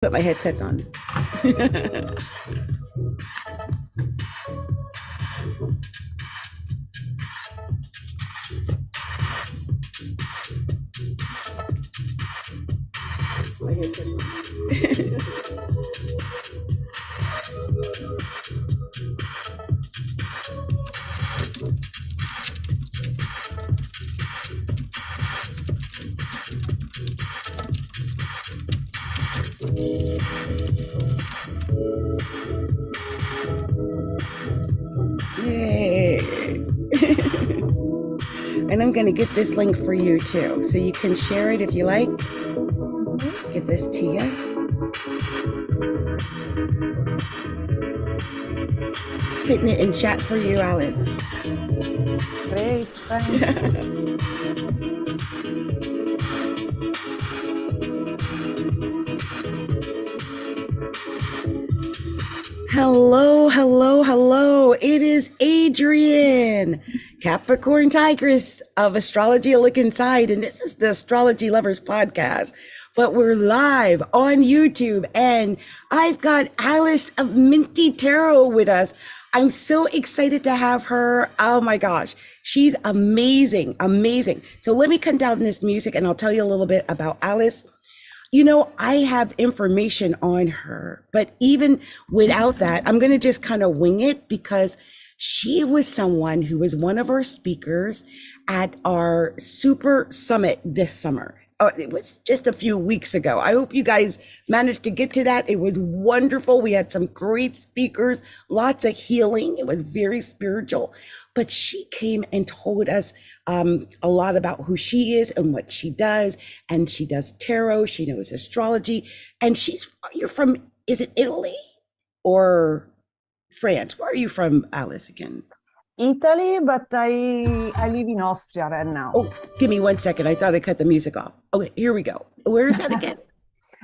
Put my headset on. My headset on. Yay. And I'm going to get this link for you too. So you can share it if you like. Give this to you. Putting it in chat for you, Alice. Great, thanks. Hello, hello, hello. It is Adrienne, Capricorntigress of Astrology A Look Inside, and this is the Astrology Lovers podcast. But we're live on YouTube, and I've got Ales of Minty Tarot with us. I'm so excited to have her. Oh my gosh, she's amazing, amazing. So let me cut down this music, and I'll tell you a little bit about Alice. You know, I have information on her, but even without that, I'm going to just kind of wing it because she was someone who was one of our speakers at our super summit this summer. It was just a few weeks ago. I hope you guys managed to get to that. It was wonderful. We had some great speakers, lots of healing. It was very spiritual. But she came and told us a lot about who she is and what she does. And she does tarot. She knows astrology. And you're from, is it Italy or France? Where are you from, Alice, again? Italy, but I live in Austria right now. Oh, give me 1 second. I thought I cut the music off. Okay, here we go. Where is that again?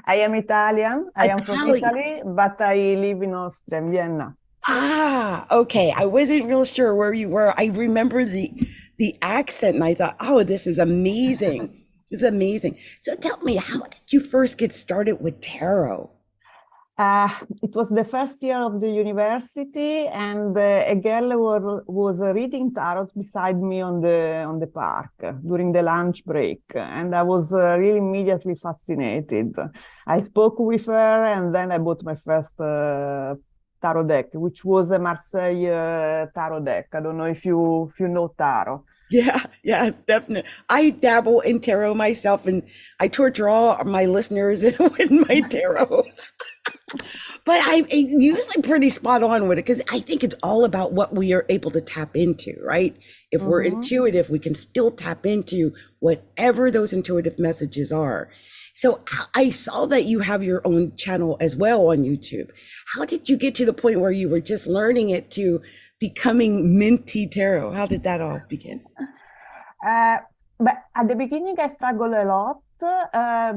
I am Italian. I am from Italy, but I live in Austria, in Vienna. Ah, okay. I wasn't real sure where you were. I remember the accent, and I thought, oh, this is amazing. This is amazing. So tell me, how did you first get started with tarot? It was the first year of the university, and a girl was reading tarot beside me on the park during the lunch break, and I was really immediately fascinated. I spoke with her, and then I bought my first tarot deck, which was a Marseille tarot deck. I don't know if you know tarot. Yeah, yes, definitely. I dabble in tarot myself, and I torture all my listeners with my tarot. But I'm usually pretty spot on with it because I think it's all about what we are able to tap into, right? If we're intuitive, we can still tap into whatever those intuitive messages are. So I saw that you have your own channel as well on YouTube. How did you get to the point where you were just learning it to becoming Minty Tarot? How did that all begin? But at the beginning, I struggled a lot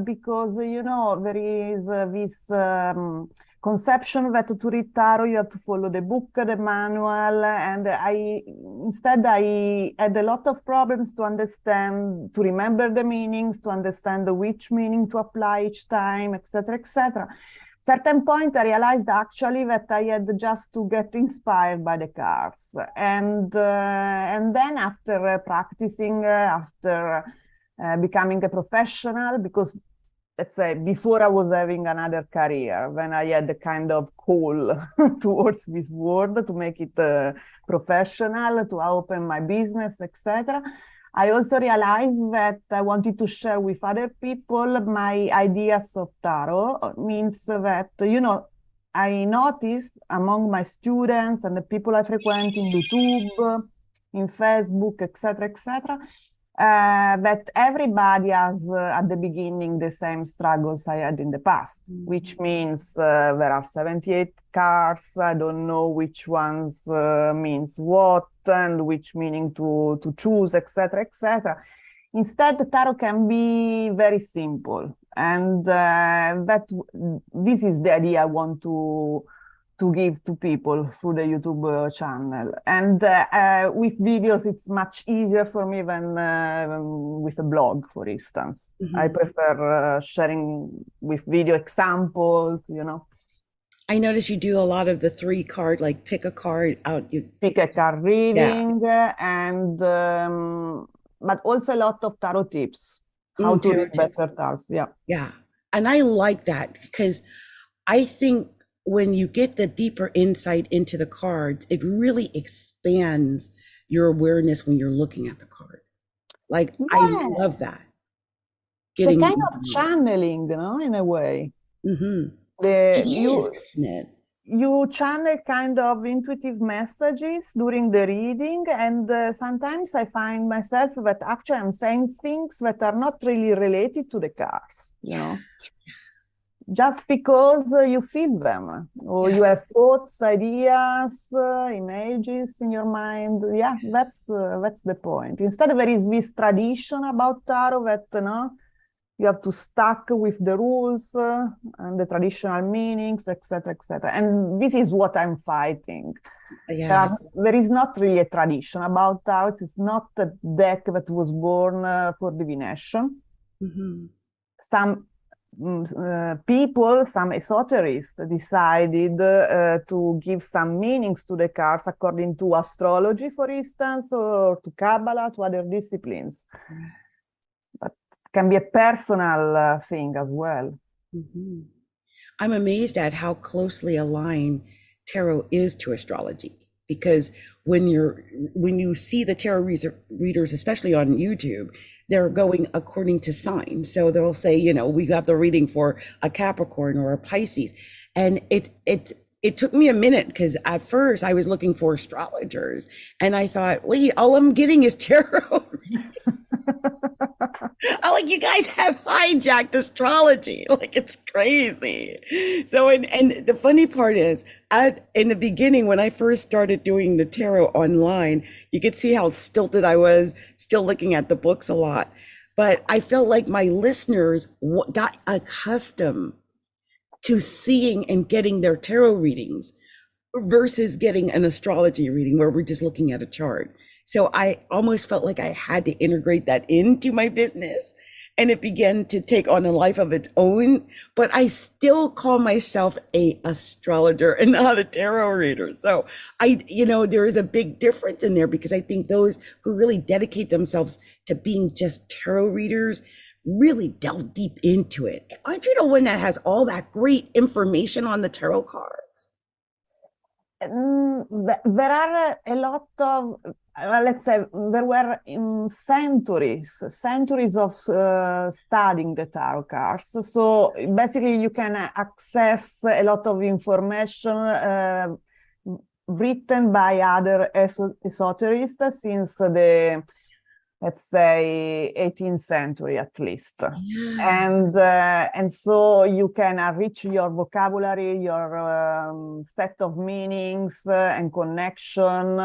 because, you know, there is this conception that to read tarot, you have to follow the book, the manual, and instead I had a lot of problems to understand, to remember the meanings, to understand which meaning to apply each time, etc., etc. Certain point, I realized actually that I had just to get inspired by the cards, and then after practicing, after becoming a professional, because let's say before I was having another career, when I had the kind of call towards this world to make it professional, to open my business, etc. I also realized that I wanted to share with other people my ideas of tarot. Means that, you know, I noticed among my students and the people I frequent in YouTube, in Facebook, etc., etc., that everybody has at the beginning the same struggles I had in the past, which means there are 78 cards. I don't know which ones means what and which meaning to choose, etc., etc. Instead, the tarot can be very simple, and this is the idea I want to to give to people through the YouTube channel. And with videos, it's much easier for me than with a blog, for instance. I prefer sharing with video examples, you know. I notice you do a lot of the 3-card, like pick a card out. You pick a card reading, and but also a lot of tarot tips, how to read better tarots. Yeah. And I like that because I think when you get the deeper insight into the cards, it really expands your awareness when you're looking at the card. Like, I love that. It's a kind of channeling, you know, in a way. It is, isn't it? You channel kind of intuitive messages during the reading, and sometimes I find myself that actually I'm saying things that are not really related to the cards, you know. Just because you feel them, or you have thoughts, ideas, images in your mind. Yeah, that's the point. Instead, there is this tradition about tarot that, you know, you have to stuck with the rules and the traditional meanings, etc., etc. And this is what I'm fighting. Yeah. There is not really a tradition about tarot. It's not a deck that was born for divination. Some people, some esoterists decided to give some meanings to the cards according to astrology, for instance, or to Kabbalah, to other disciplines. But it can be a personal thing as well. I'm amazed at how closely aligned tarot is to astrology, because when you see the tarot readers, especially on YouTube, they're going according to signs. So they'll say, you know, we got the reading for a Capricorn or a Pisces. And it took me a minute, because at first I was looking for astrologers and I thought, wait, all I'm getting is tarot. I'm like, you guys have hijacked astrology. Like, it's crazy. So, and the funny part is, in the beginning, when I first started doing the tarot online, you could see how stilted I was, still looking at the books a lot. But I felt like my listeners got accustomed to seeing and getting their tarot readings versus getting an astrology reading where we're just looking at a chart. So I almost felt like I had to integrate that into my business, and it began to take on a life of its own. But I still call myself an astrologer and not a tarot reader. So there is a big difference in there, because I think those who really dedicate themselves to being just tarot readers really delve deep into it. Aren't you the one that has all that great information on the tarot cards? There are a lot of, let's say, there were centuries of studying the tarot cards. So basically you can access a lot of information written by other esoterists since the, let's say, 18th century at least. And so you can enrich your vocabulary, your set of meanings and connection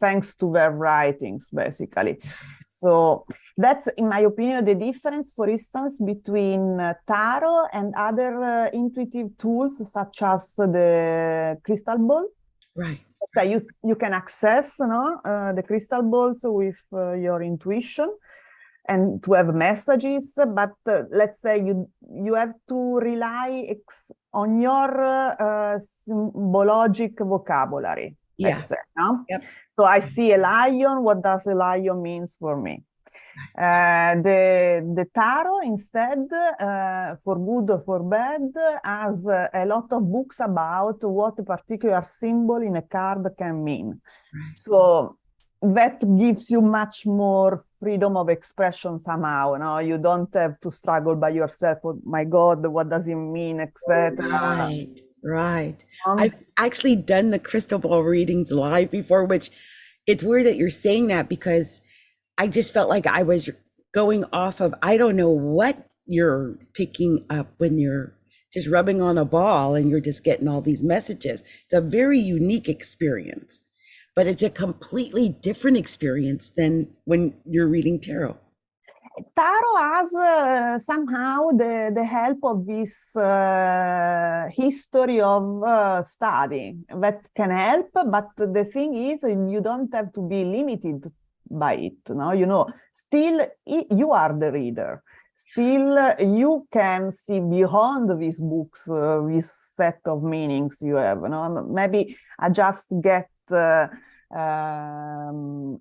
thanks to their writings, basically. So that's, in my opinion, the difference, for instance, between tarot and other intuitive tools such as the crystal ball. Right. You can access the crystal balls with your intuition and to have messages, but let's say you have to rely on your symbologic vocabulary. Let's say, no? Yep. So I see a lion. What does a lion means for me? The tarot, instead, for good or for bad, has a lot of books about what a particular symbol in a card can mean. Right. So that gives you much more freedom of expression somehow. No? You don't have to struggle by yourself. Oh my God, what does it mean, etc. Right. I've actually done the crystal ball readings live before, which it's weird that you're saying that, because I just felt like I was going off of, I don't know what you're picking up when you're just rubbing on a ball and you're just getting all these messages. It's a very unique experience, but it's a completely different experience than when you're reading tarot. Tarot has somehow the help of this history of study that can help, but the thing is, you don't have to be limited by it. No, still you are the reader. Still, you can see beyond these books, this set of meanings you have. Maybe I just get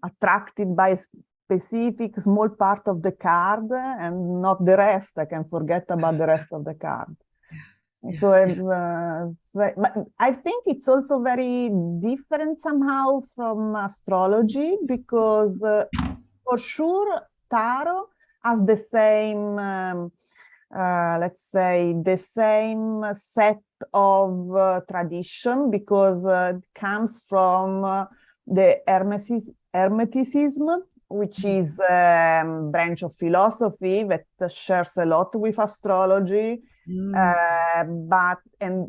attracted by specific small part of the card and not the rest. I can forget about the rest of the card. So but I think it's also very different somehow from astrology, because for sure tarot has the same, let's say, the same set of tradition, because it comes from the Hermeticism, which is a branch of philosophy that shares a lot with astrology. And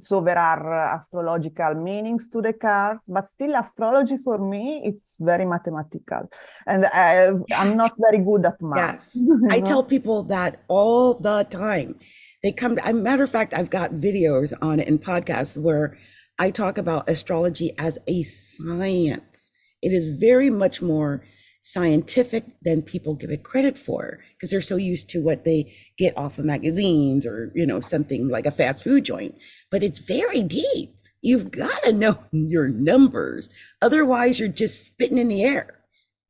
so there are astrological meanings to the cards, but still astrology for me, it's very mathematical. And I'm not very good at math. Yes. I tell people that all the time. They come, matter of fact, I've got videos on it in podcasts where I talk about astrology as a science. It is very much more scientific than people give it credit for, because they're so used to what they get off of magazines or, something like a fast food joint. But it's very deep. You've got to know your numbers. Otherwise, you're just spitting in the air.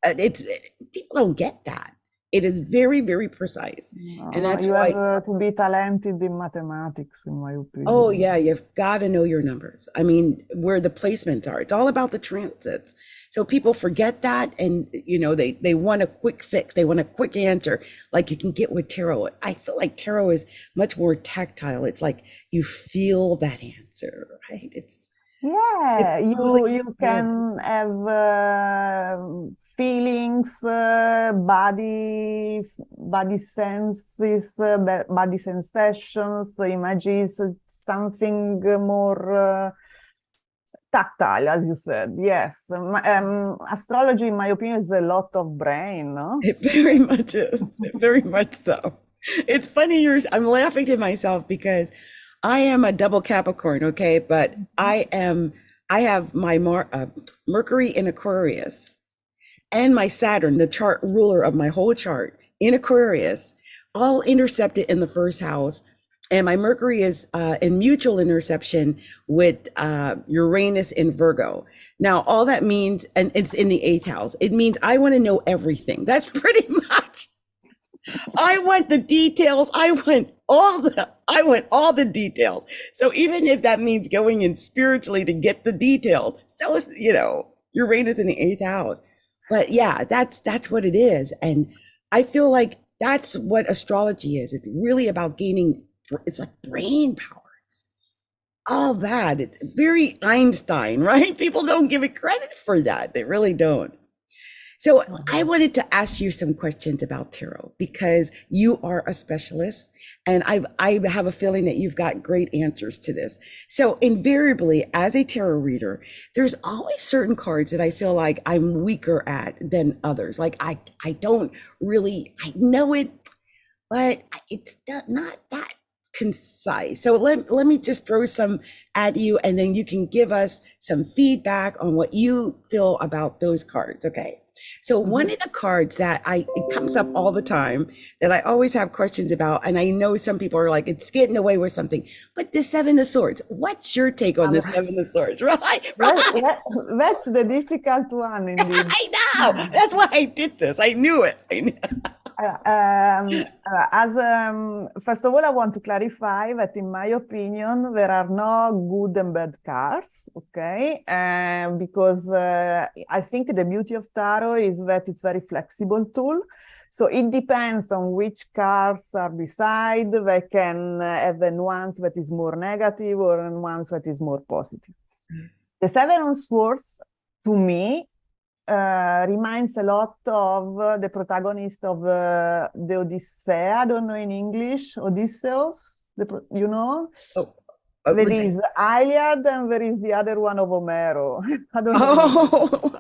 People don't get that. It is very, very precise. And that's you why have to be talented in mathematics, in my opinion. Oh yeah, you've got to know your numbers. I mean, where the placements are. It's all about the transits. So people forget that, and they want a quick fix. They want a quick answer, like you can get with tarot. I feel like tarot is much more tactile. It's like you feel that answer, right? You can have feelings, body senses, body sensations, images, something more tactile, as you said. Yes. Astrology, in my opinion, is a lot of brain, no? It very much is. Very much so. It's funny, I'm laughing to myself because I am a double Capricorn, okay? But I have my Mercury in Aquarius and my Saturn, the chart ruler of my whole chart, in Aquarius, all intercepted in the first house. And my Mercury is in mutual interception with Uranus in Virgo. Now, all that means, and it's in the 8th house, it means I want to know everything. That's pretty much. I want the details. I want all the details. So even if that means going in spiritually to get the details, so is, Uranus in the 8th house. But yeah, that's what it is. And I feel like that's what astrology is. It's really about gaining, it's like brain power. It's all that. It's very Einstein, right? People don't give it credit for that. They really don't. So I wanted to ask you some questions about tarot because you are a specialist, and I have a feeling that you've got great answers to this. So invariably, as a tarot reader, there's always certain cards that I feel like I'm weaker at than others. Like I don't really, I know it, but it's not that concise. So let me just throw some at you, and then you can give us some feedback on what you feel about those cards, okay? So one of the cards that it comes up all the time that I always have questions about, and I know some people are like, it's getting away with something, but the 7 of Swords, what's your take on the 7 of Swords? Right? That's the difficult one, indeed. I know. That's why I did this. I knew it. First of all, I want to clarify that in my opinion, there are no good and bad cards, okay? Because I think the beauty of tarot is that it's very flexible tool. So it depends on which cards are beside. They can have a nuance that is more negative or a nuance that is more positive. The 7 of Swords, to me, reminds a lot of the protagonist of the Odyssey. I don't know in English, Odysseus, you know? There is Iliad and there is the other one of Homero. I don't know.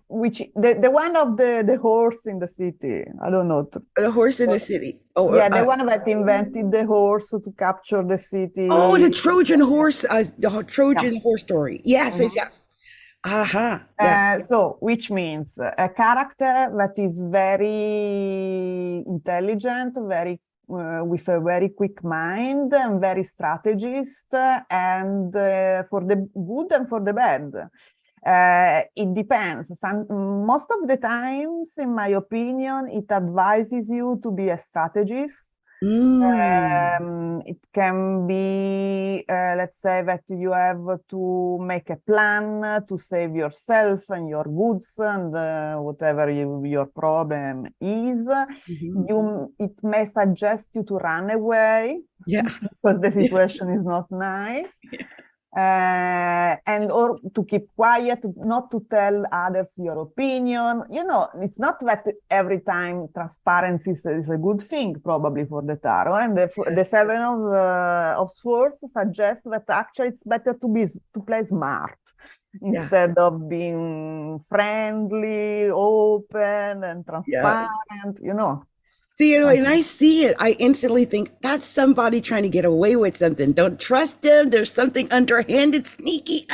which the one of the horse in the city. I don't know. The horse in the city. Oh, Yeah, the one that invented the horse to capture the city. oh, the Trojan horse, the Trojan Yeah. horse story. Yes, Mhm. yes. Yeah. So, which means a character that is very intelligent, very with a very quick mind and very strategist, and for the good and for the bad. It depends. Most of the times, in my opinion, it advises you to be a strategist. It can be, let's say that you have to make a plan to save yourself and your goods and whatever your problem is. It may suggest you to run away because the situation is not nice. And or to keep quiet, not to tell others your opinion. It's not that every time transparency is a good thing, probably, for the tarot. And the Seven of Swords suggests that actually it's better to play smart instead of being friendly, open, and transparent. See, when I see it, I instantly think that's somebody trying to get away with something. Don't trust them. There's something underhanded, sneaky.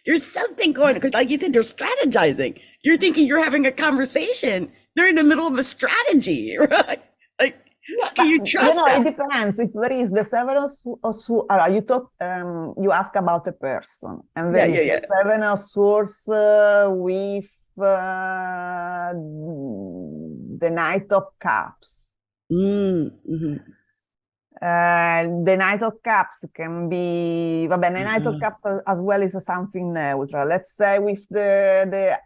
There's something going on. Because like you said, they're strategizing. You're thinking you're having a conversation. They're in the middle of a strategy, right? Like, how can you trust them? It depends. If there is the Seven of Swords, you ask about a person. And there is the Seven of Swords with the Knight of Cups. The Knight of Cups can be, the Knight of Cups as well is something neutral. Let's say with the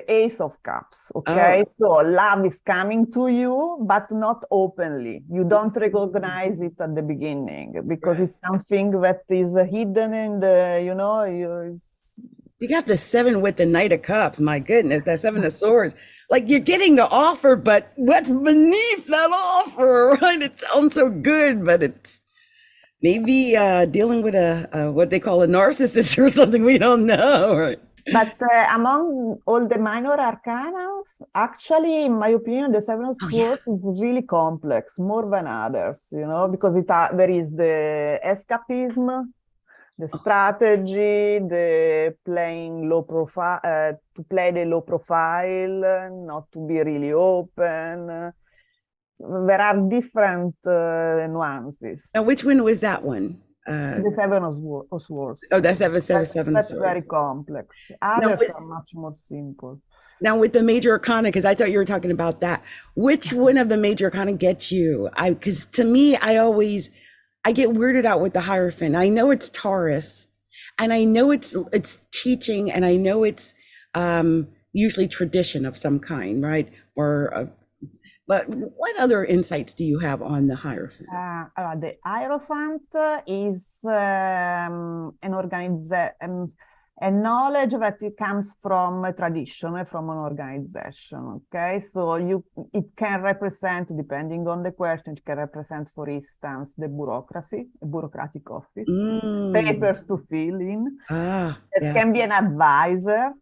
Ace of Cups, okay? So love is coming to you, but not openly. You don't recognize it at the beginning because it's something that is hidden in the, You got the Seven with the Knight of Cups. My goodness, that Seven of Swords. Like, you're getting the offer, but what's beneath that offer, right? It sounds so good, but it's maybe dealing with what they call a narcissist or something we don't know, right? But among all the minor arcana, actually, in my opinion, the Seven of Swords is really complex, more than others, because there is the escapism, the strategy, the playing low profile, to play the low profile, not to be really open. There are different nuances. Now, which one was that one? The Seven of Swords. Oh, that's Seven of Swords. That's very complex. Others are much more simple. Now, with the major arcana, because I thought you were talking about that, which one of the major arcana gets you? Because to me, I get weirded out with the Hierophant. I know it's Taurus, and I know it's teaching, and I know it's usually tradition of some kind, right? But what other insights do you have on the Hierophant? The Hierophant is an organization, a knowledge that it comes from a tradition, from an organization. Okay, so it can represent, depending on the question, it can represent, for instance, the bureaucratic office, papers to fill in. It can be an advisor.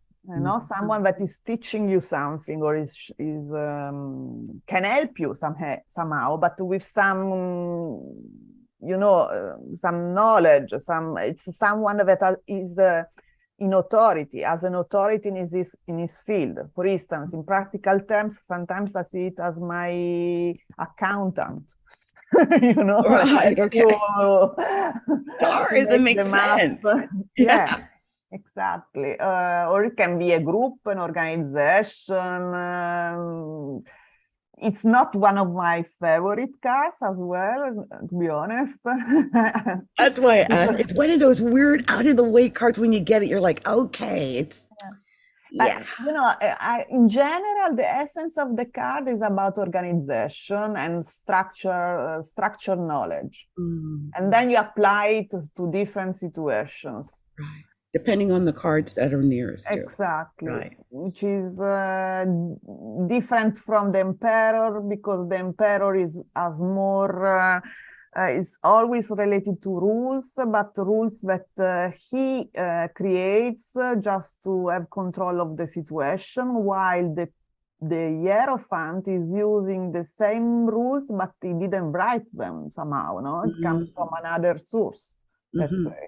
Someone that is teaching you something or can help you somehow, but with some, some knowledge. It's someone that is in authority, as an authority in his field. For instance, in practical terms, sometimes I see it as my accountant. Right? Okay. Taurus, that makes sense. Yeah. Exactly. Or it can be a group, an organization. It's not one of my favorite cards as well, to be honest. That's why I asked. It's one of those weird, out of the way cards. When you get it, you're like, okay, it's. But, in general, the essence of the card is about organization and structure knowledge. And then you apply it to different situations. Right. Depending on the cards that are nearest to. Exactly. Right. Which is different from the Emperor, because the Emperor has more is always related to rules, but rules that he creates just to have control of the situation, while the Hierophant is using the same rules, but he didn't write them somehow, no? It comes from another source, let's say.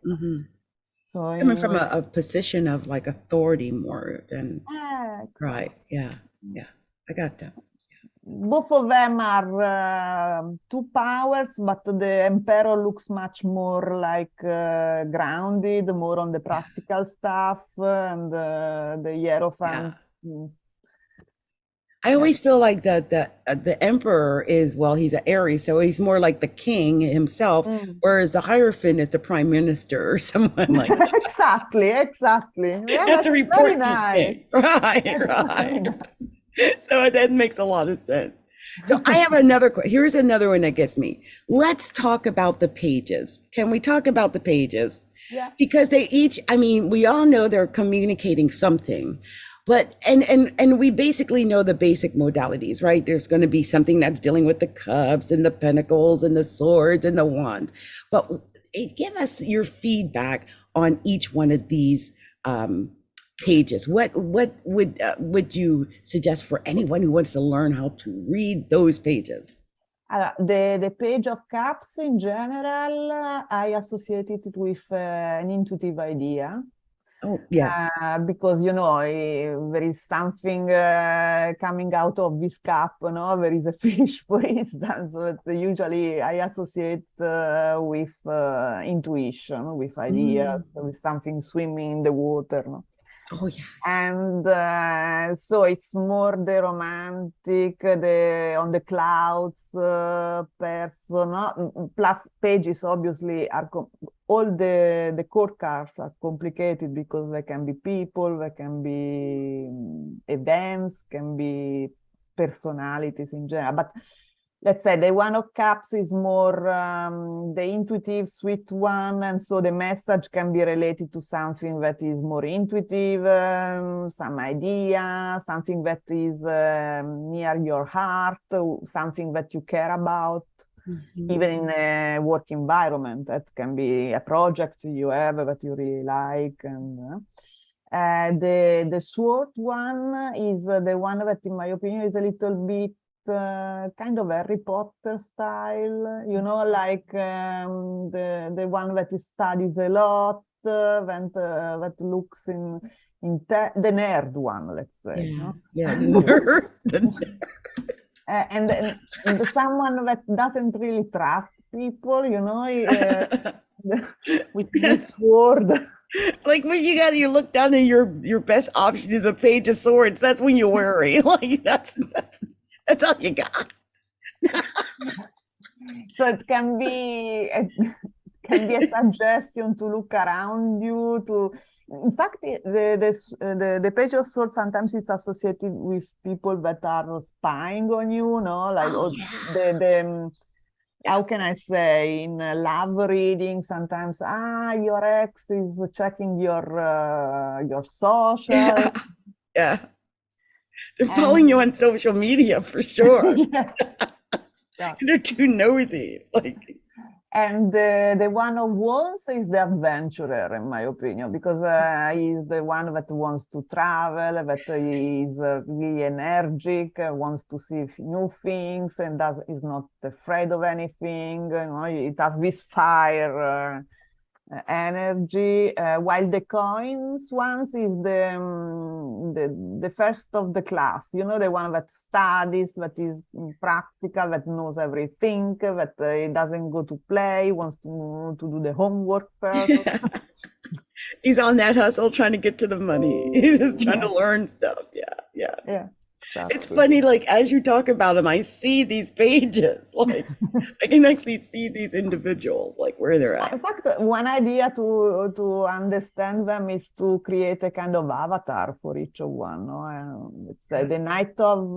So It's coming from a position of like authority more than, right, yeah, I got that. Both of them are two powers, but the Emperor looks much more like grounded, more on the practical stuff, and the Hierophant. I always feel like the Emperor is, well, he's an Aries, so he's more like the king himself, whereas the Hierophant is the prime minister or someone like that. Exactly. Yeah, That's a report nice. Right. So that makes a lot of sense. So I have here's another one that gets me. Let's talk about the pages. Can we talk about the pages? Yeah. Because they each, I mean, we all know they're communicating something, but, and we basically know the basic modalities, right? There's going to be something that's dealing with the cups and the pentacles and the swords and the wands, but give us your feedback on each one of these, pages. What would you suggest for anyone who wants to learn how to read those pages? The Page of Cups in general, I associate it with an intuitive idea. Oh, yeah. Because, you know, there is something coming out of this cup, no? There is a fish, for instance, that usually I associate with intuition, with ideas, with something swimming in the water, no? Oh, yeah. And so it's more the romantic, the on the clouds person, no? Plus pages obviously are all the core cards are complicated because they can be people, they can be events, can be personalities in general. But let's say the One of Cups is more the intuitive, sweet one, and so the message can be related to something that is more intuitive, some idea, something that is near your heart, something that you care about. Even in a work environment, that can be a project you have that you really like. And the sword one is the one that, in my opinion, is a little bit kind of Harry Potter style, you know, like the one that studies a lot, that looks in the nerd one, let's say. Yeah, no? yeah, the nerd. The nerd. And someone that doesn't really trust people, you know, with this sword. Like when you look down and your best option is a page of swords, that's when you worry. Like that's all you got. So it can be a suggestion to look around you. In fact, the Page of Swords sometimes is associated with people that are spying on you, no? Like how can I say, in love reading, sometimes your ex is checking your social. Yeah. They're following you on social media for sure. Yeah. They're too nosy. Like. And the One of Wands is the adventurer, in my opinion, because he's the one that wants to travel, that is really energetic, wants to see new things, and is not afraid of anything. You know, it has this fire energy, while the coins ones is the first of the class, you know, the one that studies, that is practical, that knows everything, that it doesn't go to play, wants to do the homework first. He's on that hustle trying to get to the money. He's just trying to learn stuff. Yeah. Exactly. It's funny, like as you talk about them, I see these pages. Like I can actually see these individuals, like where they're at. In fact, one idea to understand them is to create a kind of avatar for each of one. No? Let's say the Knight of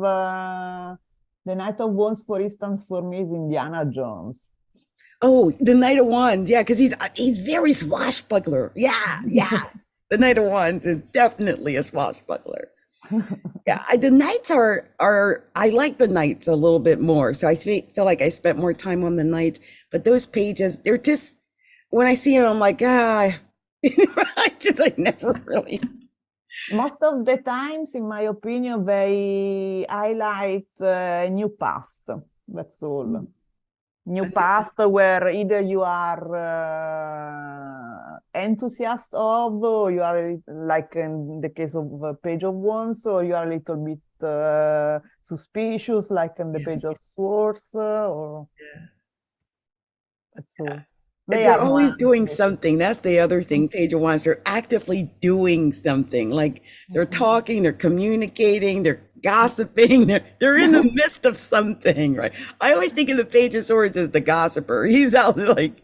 Wands, for instance, for me is Indiana Jones. Oh, the Knight of Wands, yeah, because he's very swashbuckler. Yeah. The Knight of Wands is definitely a swashbuckler. Yeah, the nights are I like the nights a little bit more. So I feel like I spent more time on the nights, but those pages, they're just when I see them, I'm like, I never really. Most of the times, in my opinion, they highlight a new path. That's all. New path where either you are enthusiast of, or you are like in the case of Page of Wands, or you are a little bit suspicious, like in the Page of Swords, or that's all. They They're are always doing nuances. something. That's the other thing, Page of Wands. They're actively doing something. Like they're talking, they're communicating, they're gossiping, they're in the midst of something, right? I always think of the Page of Swords as the gossiper. He's out like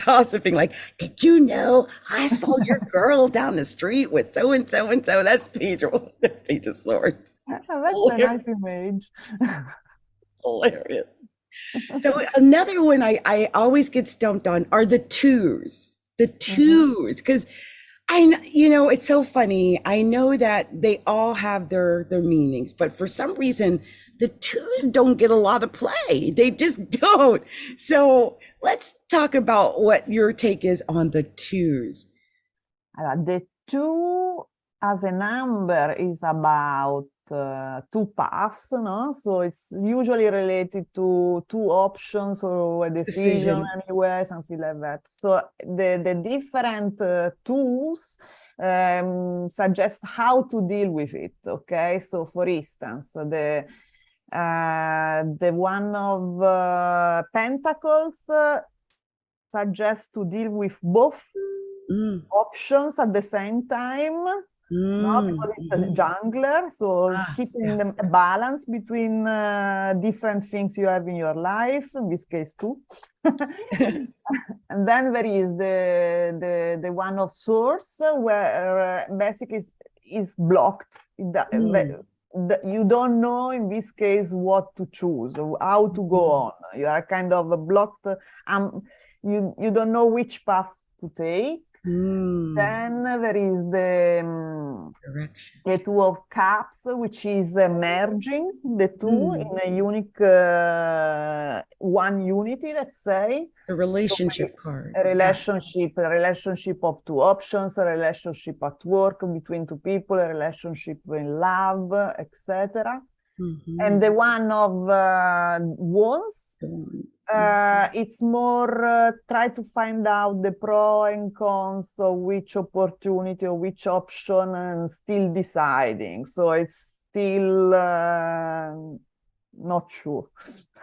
gossiping, like, did you know I saw your girl down the street with so and so and so? That's Page of Swords. That's a nice image. Hilarious. So another one I always get stumped on are the twos. The twos, because it's so funny. I know that they all have their meanings, but for some reason the twos don't get a lot of play. They just don't. So let's talk about what your take is on the twos. The two as a number is about two paths, no? So it's usually related to two options or a decision anyway, something like that. So the different tools suggest how to deal with it, okay? So for instance, the one of Pentacles suggests to deal with both options at the same time. No, because it's a jungler, so keeping a balance between different things you have in your life, in this case too. And then there is the one of Swords, where basically is blocked. You don't know in this case what to choose, how to go on. You are kind of blocked. You don't know which path to take. Then there is the Two of Cups, which is merging the two in a unique one unity, let's say. The relationship card. A relationship of two options, a relationship at work between two people, a relationship in love, etc. And the one of Wands, it's more try to find out the pro and cons of which opportunity or which option and still deciding. So it's still not sure.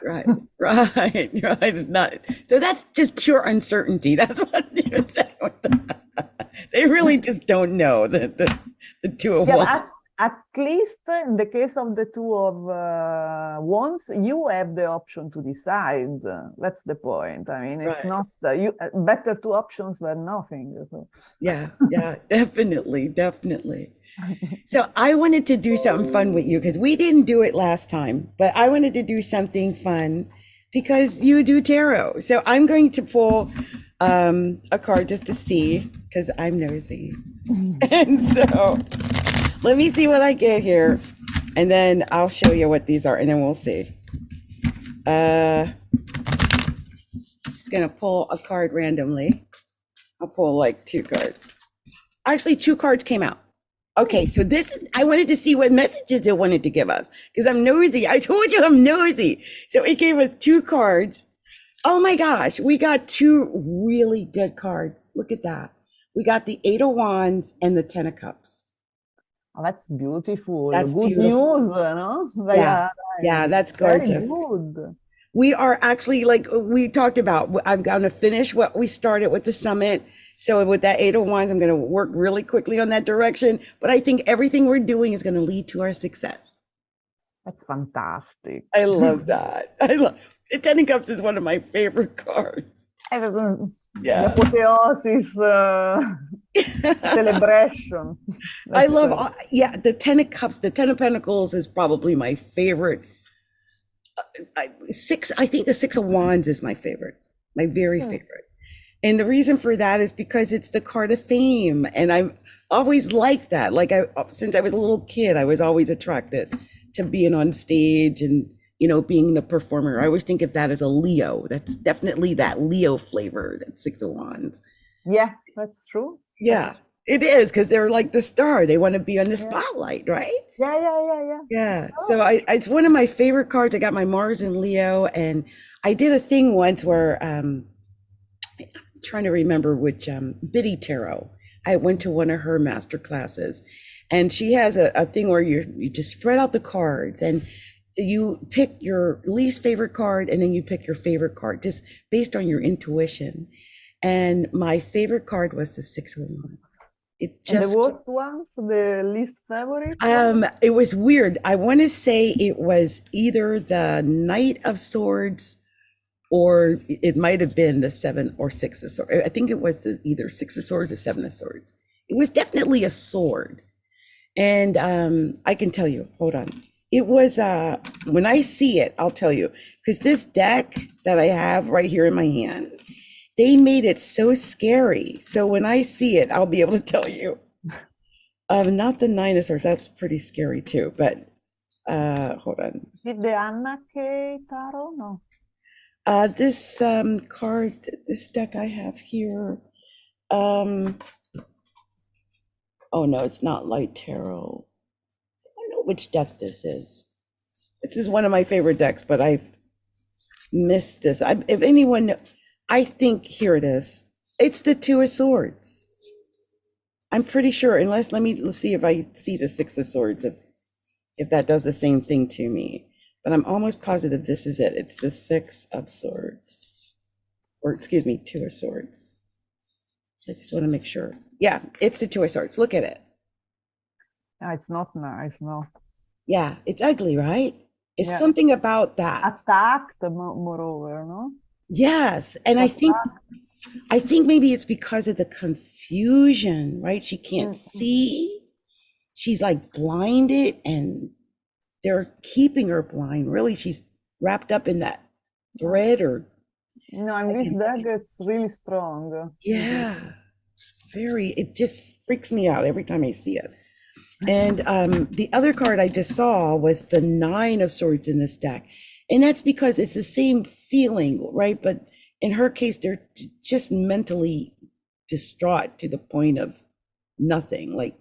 Right. It's not. So that's just pure uncertainty. That's what you're saying. They really just don't know the two of Wands. At least in the case of the Two of Wands, you have the option to decide. That's the point. I mean, it's not better two options than nothing. So. Yeah, definitely. So I wanted to do something fun with you because we didn't do it last time, but I wanted to do something fun because you do tarot. So I'm going to pull a card just to see because I'm nosy. And so let me see what I get here, and then I'll show you what these are, and then we'll see. I'm just gonna pull a card randomly. I'll pull like two cards. Actually, two cards came out. Okay, so I wanted to see what messages it wanted to give us, because I'm nosy. I told you I'm nosy. So it gave us two cards. Oh my gosh, we got two really good cards. Look at that. We got the Eight of Wands and the Ten of Cups. Oh, that's beautiful. That's good beautiful. News, no? Yeah, that's gorgeous. Very good. We are actually, like we talked about, I'm going to finish what we started with the summit. So with that Eight of Wands, I'm going to work really quickly on that direction. But I think everything we're doing is going to lead to our success. That's fantastic. I love that. The Ten of Cups is one of my favorite cards. The apotheosis celebration. I love, the Ten of Cups, the Ten of Pentacles is probably my favorite. I think the Six of Wands is my favorite, my very favorite. And the reason for that is because it's the card of theme. And always liked that. Like since I was a little kid, I was always attracted to being on stage and, being the performer. I always think of that as a Leo. That's definitely that Leo flavor, that Six of Wands. Yeah, that's true. Yeah, it is, because they're like the star. They want to be on the Yeah. spotlight, right? Yeah. Yeah. Oh. So it's one of my favorite cards. I got my Mars in Leo, and I did a thing once where I'm trying to remember which Biddy Tarot. I went to one of her master classes, and she has a thing where you just spread out the cards and you pick your least favorite card, and then you pick your favorite card just based on your intuition. And my favorite card was the Six of Wands. It And the just worst ones, the least favorite ones? it was weird. I want to say it was either the Knight of Swords, or it might have been the Seven or Six of Swords. I think it was either Six of Swords or Seven of Swords. It was definitely a sword. And I can tell you, hold on. It was when I see it, I'll tell you, because this deck that I have right here in my hand, they made it so scary. So when I see it, I'll be able to tell you. Not the Nine of Swords, that's pretty scary too, but hold on. Is it the Anna K Tarot? No. This card, this deck I have here, oh no, it's not Light Tarot. I don't know which deck this is. This is one of my favorite decks, but I've missed this. If anyone, I think here it is. It's the Two of Swords. I'm pretty sure, let's see if I see the Six of Swords, if that does the same thing to me. But I'm almost positive this is it. It's the Six of Swords. Or excuse me, Two of Swords. I just want to make sure. Yeah, it's the Two of Swords. Look at it. No, it's not nice, no. Yeah, it's ugly, right? It's Yeah. something about that. Attacked, moreover, no? Yes, and I think maybe it's because of the confusion, right? She can't see. She's like blinded, and they're keeping her blind. Really, she's wrapped up in that thread, or No, and this deck, it's really strong. yeah, very. It just freaks me out every time I see it. And the other card I just saw was the Nine of Swords in this deck. And that's because it's the same feeling, right? But in her case, they're just mentally distraught to the point of nothing. Like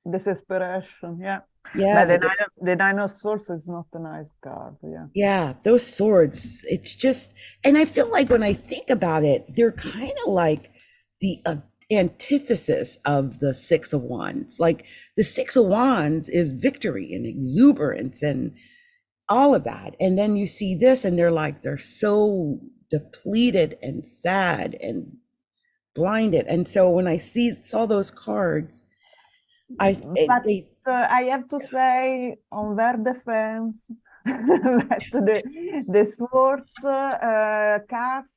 Desperation, yeah. yeah, But the Nine of Swords is not a nice card, yeah. yeah, those swords. It's just, and I feel like when I think about it, they're kind of like the antithesis of the Six of Wands. Like the Six of Wands is victory and exuberance and all of that. And then you see this, and they're so depleted and sad and blinded. And so when I saw those cards, I have to say, on their defense, that the swords cards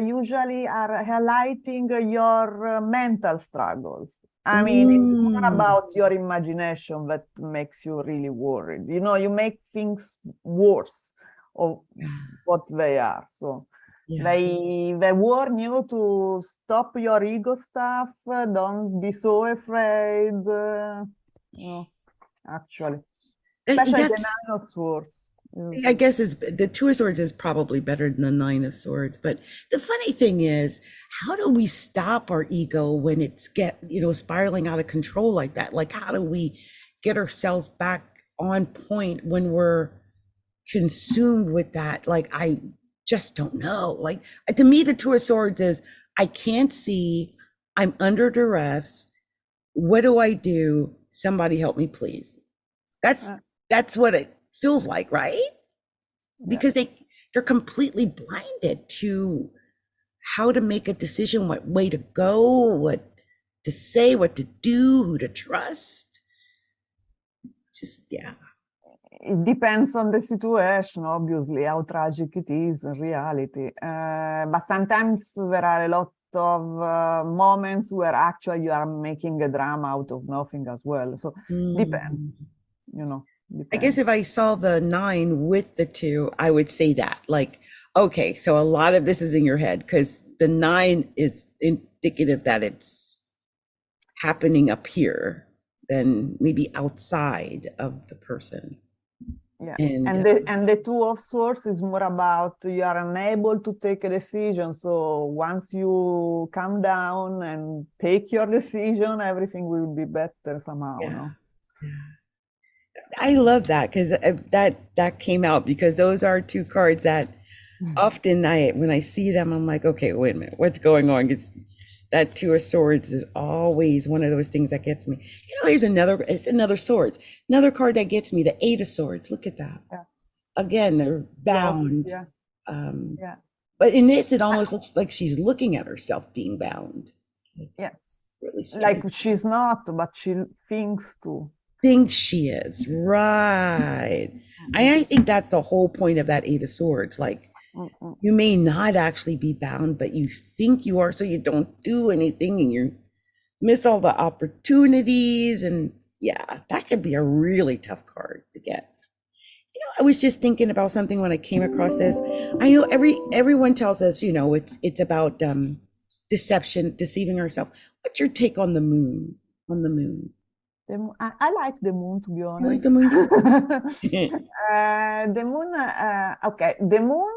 usually are highlighting your mental struggles. I mean, it's more about your imagination that makes you really worried. You make things worse of what they are. So they warn you to stop your ego stuff. Don't be so afraid. Actually, especially the Nine of Swords. I guess the Two of Swords is probably better than the Nine of Swords. But the funny thing is, how do we stop our ego when it's spiraling out of control like that? Like, how do we get ourselves back on point when we're consumed with that? Like, I just don't know. Like, to me, the Two of Swords is, I can't see, I'm under duress. What do I do? Somebody help me, please. That's what it feels like, right? Because they're completely blinded to how to make a decision, what way to go, what to say, what to do, who to trust. Just it depends on the situation, obviously, how tragic it is in reality. But sometimes there are a lot of moments where actually you are making a drama out of nothing as well. So depends, depends. I guess if I saw the Nine with the Two, I would say that, like, okay, so a lot of this is in your head, because the Nine is indicative that it's happening up here than maybe outside of the person. Yeah, And and the Two of Swords is more about you are unable to take a decision. So once you calm down and take your decision, everything will be better somehow. yeah, No? yeah. I love that because that came out because those are two cards that often when I see them, I'm like, okay, wait a minute, what's going on? Because that Two of Swords is always one of those things that gets me. Here's it's another swords, another card that gets me, the Eight of Swords. Look at that. Yeah. Again, they're bound. Yeah. Yeah. But in this, it almost looks like she's looking at herself being bound. Yeah. Really strange. Like she's not, but she thinks to. Thinks she is. Right. I think that's the whole point of that Eight of Swords. Like, you may not actually be bound, but you think you are, so you don't do anything and you missed all the opportunities. And yeah, that could be a really tough card to get. I was just thinking about something when I came across this. I know everyone tells us, it's about deception, deceiving ourselves. What's your take on the moon? I like the moon, to be honest. You like the moon? The moon, okay. The moon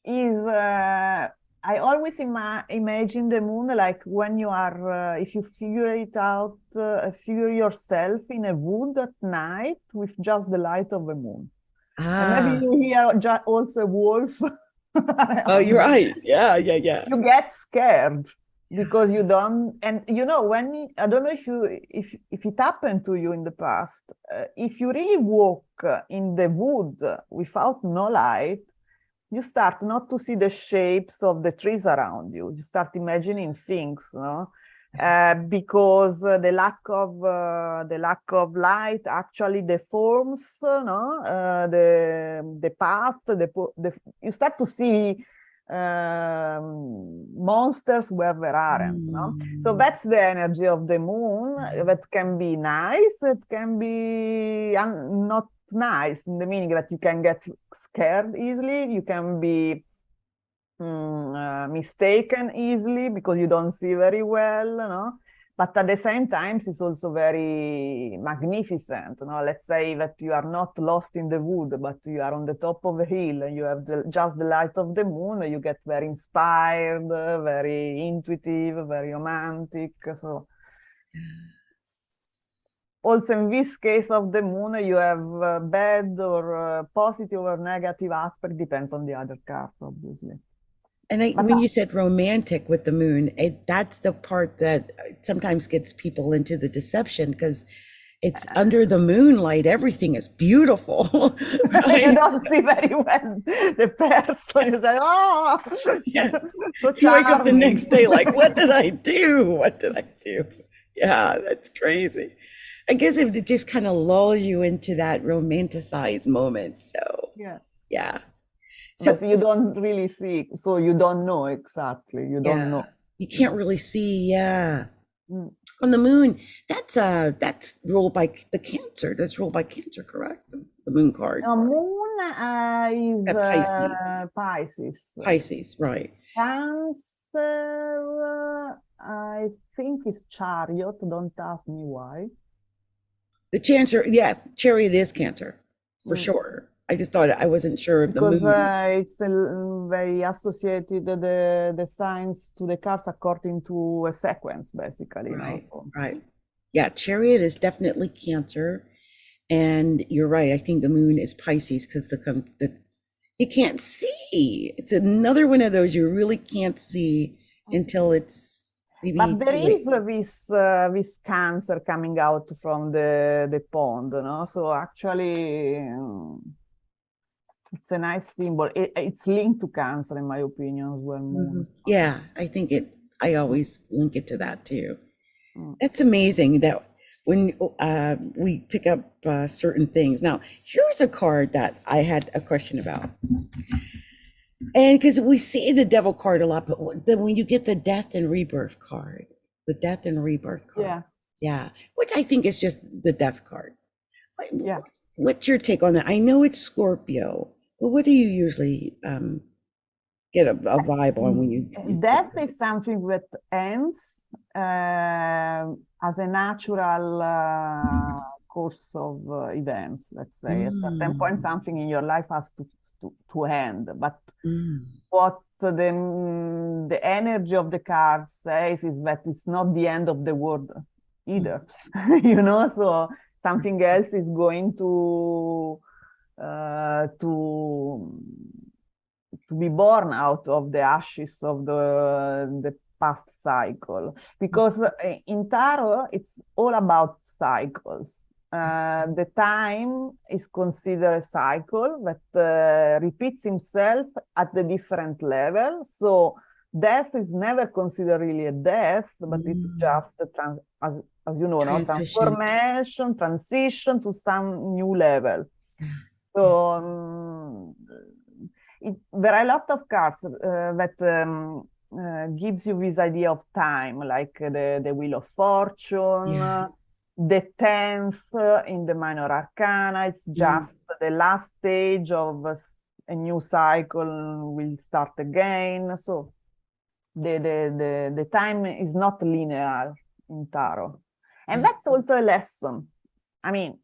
is, I always imagine the moon like when you are, if you figure it out, figure yourself in a wood at night with just the light of the moon. And maybe you hear also a wolf. Oh, you're right. Yeah. You get scared because you don't, and when I don't know if it happened to you in the past, if you really walk in the wood without no light, you start not to see the shapes of the trees around you. You start imagining things, no? Because the lack of light actually deforms, the path. You start to see monsters where there aren't. No? So that's the energy of the moon. That can be nice. It can be not nice in the meaning that you can get scared easily. You can be mistaken easily because you don't see very well, but at the same time it's also very magnificent. Let's say that you are not lost in the wood, but you are on the top of a hill and you have just the light of the moon, and you get very inspired, very intuitive, very romantic. So also in this case of the moon, you have bad or positive or negative aspect, depends on the other cards, obviously. And when you said romantic with the moon, that's the part that sometimes gets people into the deception, because it's under the moonlight, everything is beautiful. Right? You don't see very well the person. You say, oh, yeah. So you wake up the next day like, what did I do? What did I do? Yeah, that's crazy. I guess it just kind of lulls you into that romanticized moment. So yeah. So but you don't really see, so you don't know exactly. You don't know. You can't really see. On the moon, that's ruled by the Cancer. That's ruled by Cancer, correct? The moon card. No, moon is Pisces. Pisces, right? Cancer, I think is Chariot. Don't ask me why. The Chariot is Cancer for sure. I just thought, I wasn't sure of the moon. Because it's very associated, the signs to the cards according to a sequence, basically. Right, so. Right. Yeah, Chariot is definitely Cancer. And you're right, I think the moon is Pisces because you can't see. It's another one of those you really can't see until it's maybe. But there is this Cancer coming out from the pond, So actually... it's a nice symbol. It's linked to Cancer, in my opinion, as well. Yeah, I think I always link it to that too. That's amazing that when we pick up certain things. Now, here's a card that I had a question about. And because we see the Devil card a lot, but then when you get the Death and Rebirth card, yeah, which I think is just the Death card. Yeah. What's your take on that? I know it's Scorpio, but what do you usually get a vibe on when you Death is something that ends, as a natural course of events, let's say. At a certain point, something in your life has to end. But what the energy of the card says is that it's not the end of the world either, you know? So something else is going to be born out of the ashes of the past cycle. Because in tarot, it's all about cycles. The time is considered a cycle that repeats itself at the different level. So death is never considered really a death, but it's just as you know, transformation, transition to some new level. So there are a lot of cards that gives you this idea of time, like the Wheel of Fortune, the 10th in the Minor Arcana. It's just the last stage of a new cycle will start again. So the time is not linear in tarot. And that's also a lesson. I mean,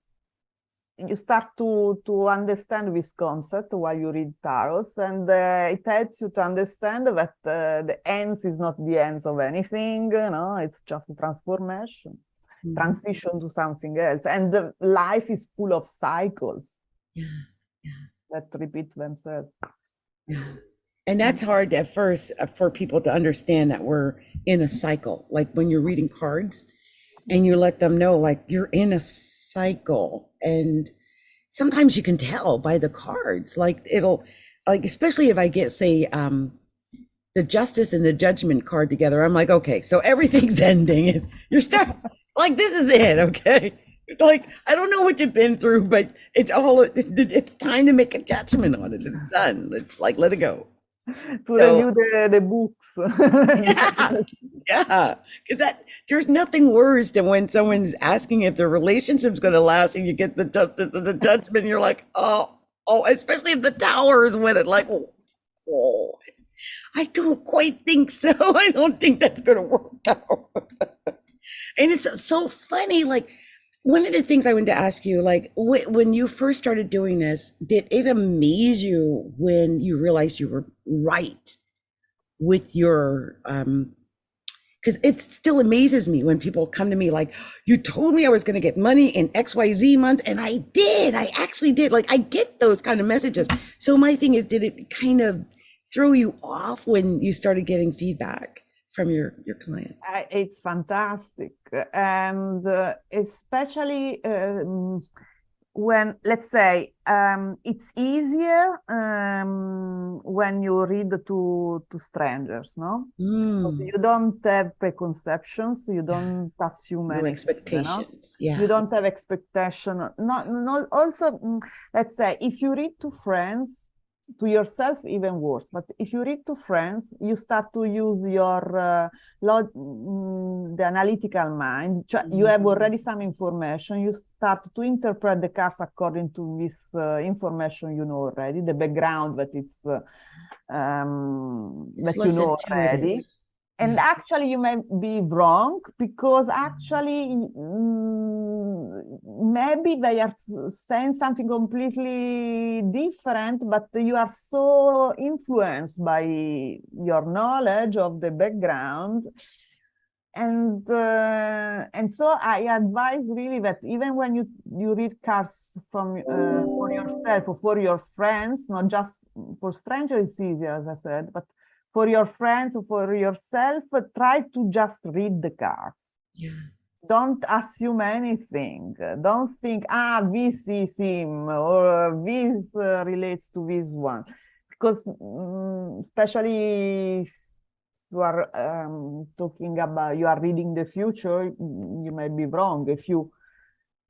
you start to understand this concept while you read tarots, and it helps you to understand that the ends is not the ends of anything, no, it's just a transformation, transition to something else, and life is full of cycles that repeat themselves. And that's hard at first for people to understand, that we're in a cycle. Like when you're reading cards and you let them know, like, you're in a cycle. And sometimes you can tell by the cards, like it'll, like, especially if I get, say, the Justice and the Judgment card together, I'm like, okay, so everything's ending. And you're starting, like, this is it, okay? Like, I don't know what you've been through, but it's time to make a judgment on it. It's done. It's like, let it go. To review the books. Yeah, because there's nothing worse than when someone's asking if the relationship's going to last, and you get the Justice and the Judgment, and you're like, oh, especially if the Tower is with it, like, oh, I don't quite think so. I don't think that's going to work out. And it's so funny, like, one of the things I wanted to ask you, like, when you first started doing this, did it amaze you when you realized you were right with your, because it still amazes me when people come to me like, you told me I was going to get money in XYZ month, and I did. I actually did. Like, I get those kind of messages. So my thing is, did it kind of throw you off when you started getting feedback from your clients? It's fantastic, and especially when, let's say, it's easier when you read to strangers, no? Because you don't have preconceptions, you don't assume No anything, expectations. you know? You don't have expectation. Not also, let's say, if you read to friends, to yourself even worse, but if you read to friends, you start to use your the analytical mind. You have already some information, you start to interpret the cards according to this information you know already, the background that it's that you know already. And actually you may be wrong, because actually maybe they are saying something completely different, but you are so influenced by your knowledge of the background. And so I advise really that even when you read cards from for yourself or for your friends, not just for strangers, it's easier, as I said, but for your friends or for yourself, try to just read the cards. Don't assume anything. Don't think, this is him, or this relates to this one. Because especially if you are talking about, you are reading the future, you may be wrong if you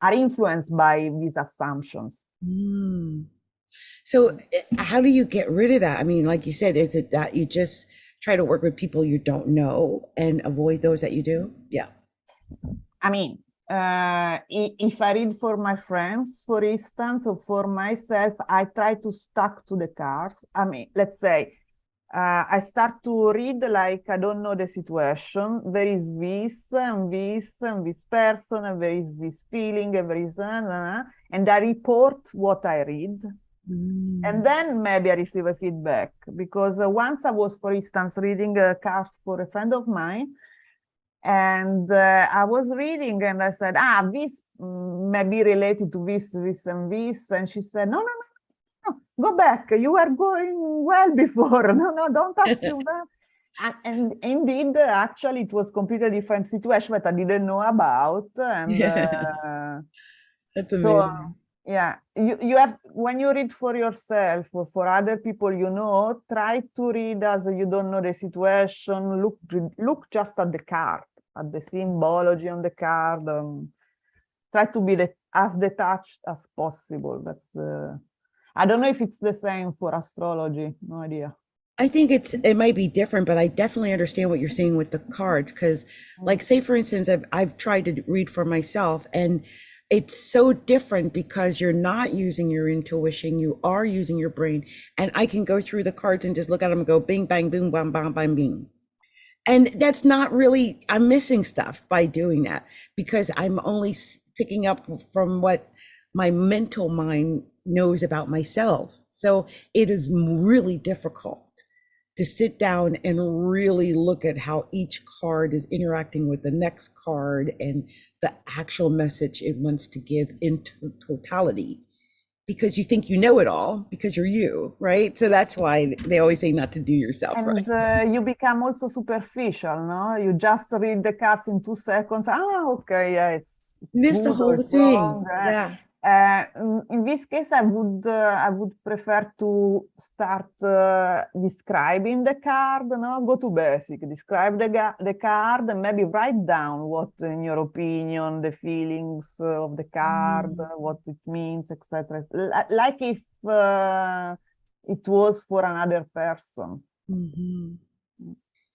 are influenced by these assumptions. So how do you get rid of that? I mean, like you said, is it that you just try to work with people you don't know and avoid those that you do? Yeah. I mean, if I read for my friends, for instance, or for myself, I try to stick to the cards. I mean, let's say, I start to read like I don't know the situation. There is this and this and this person, and there is this feeling, and there is and I report what I read. And then maybe I receive a feedback because once I was, for instance, reading cards for a friend of mine, and I was reading and I said, this may be related to this, this, and this. And she said, no, no, no, no, go back. You were going well before. No, no, don't assume that. And indeed, actually, it was completely different situation that I didn't know about. And That's so, amazing. yeah, you have, when you read for yourself or for other people, you know, try to read as you don't know the situation. Look just at the card, at the symbology on the card. Try to be as detached as possible. That's I don't know if it's the same for astrology. No idea. I think it might be different, but I definitely understand what you're saying with the cards. Because, like, say for instance, I've tried to read for myself, and it's so different because you're not using your intuition, you are using your brain. And I can go through the cards and just look at them and go bing, bang, boom, bam, bam, bam, bing. And that's not really, I'm missing stuff by doing that because I'm only picking up from what my mental mind knows about myself. So it is really difficult to sit down and really look at how each card is interacting with the next card and the actual message it wants to give in totality, because you think you know it all because you're you, right? So that's why they always say not to do yourself, right? And you become also superficial, no? You just read the cards in 2 seconds. Okay, yeah, it's Miss the good or whole it's wrong. thing. Yeah. In this case, I would prefer to start describing the card. No, go to basic. Describe the card and maybe write down what, in your opinion, the feelings of the card, what it means, etc. Like if it was for another person.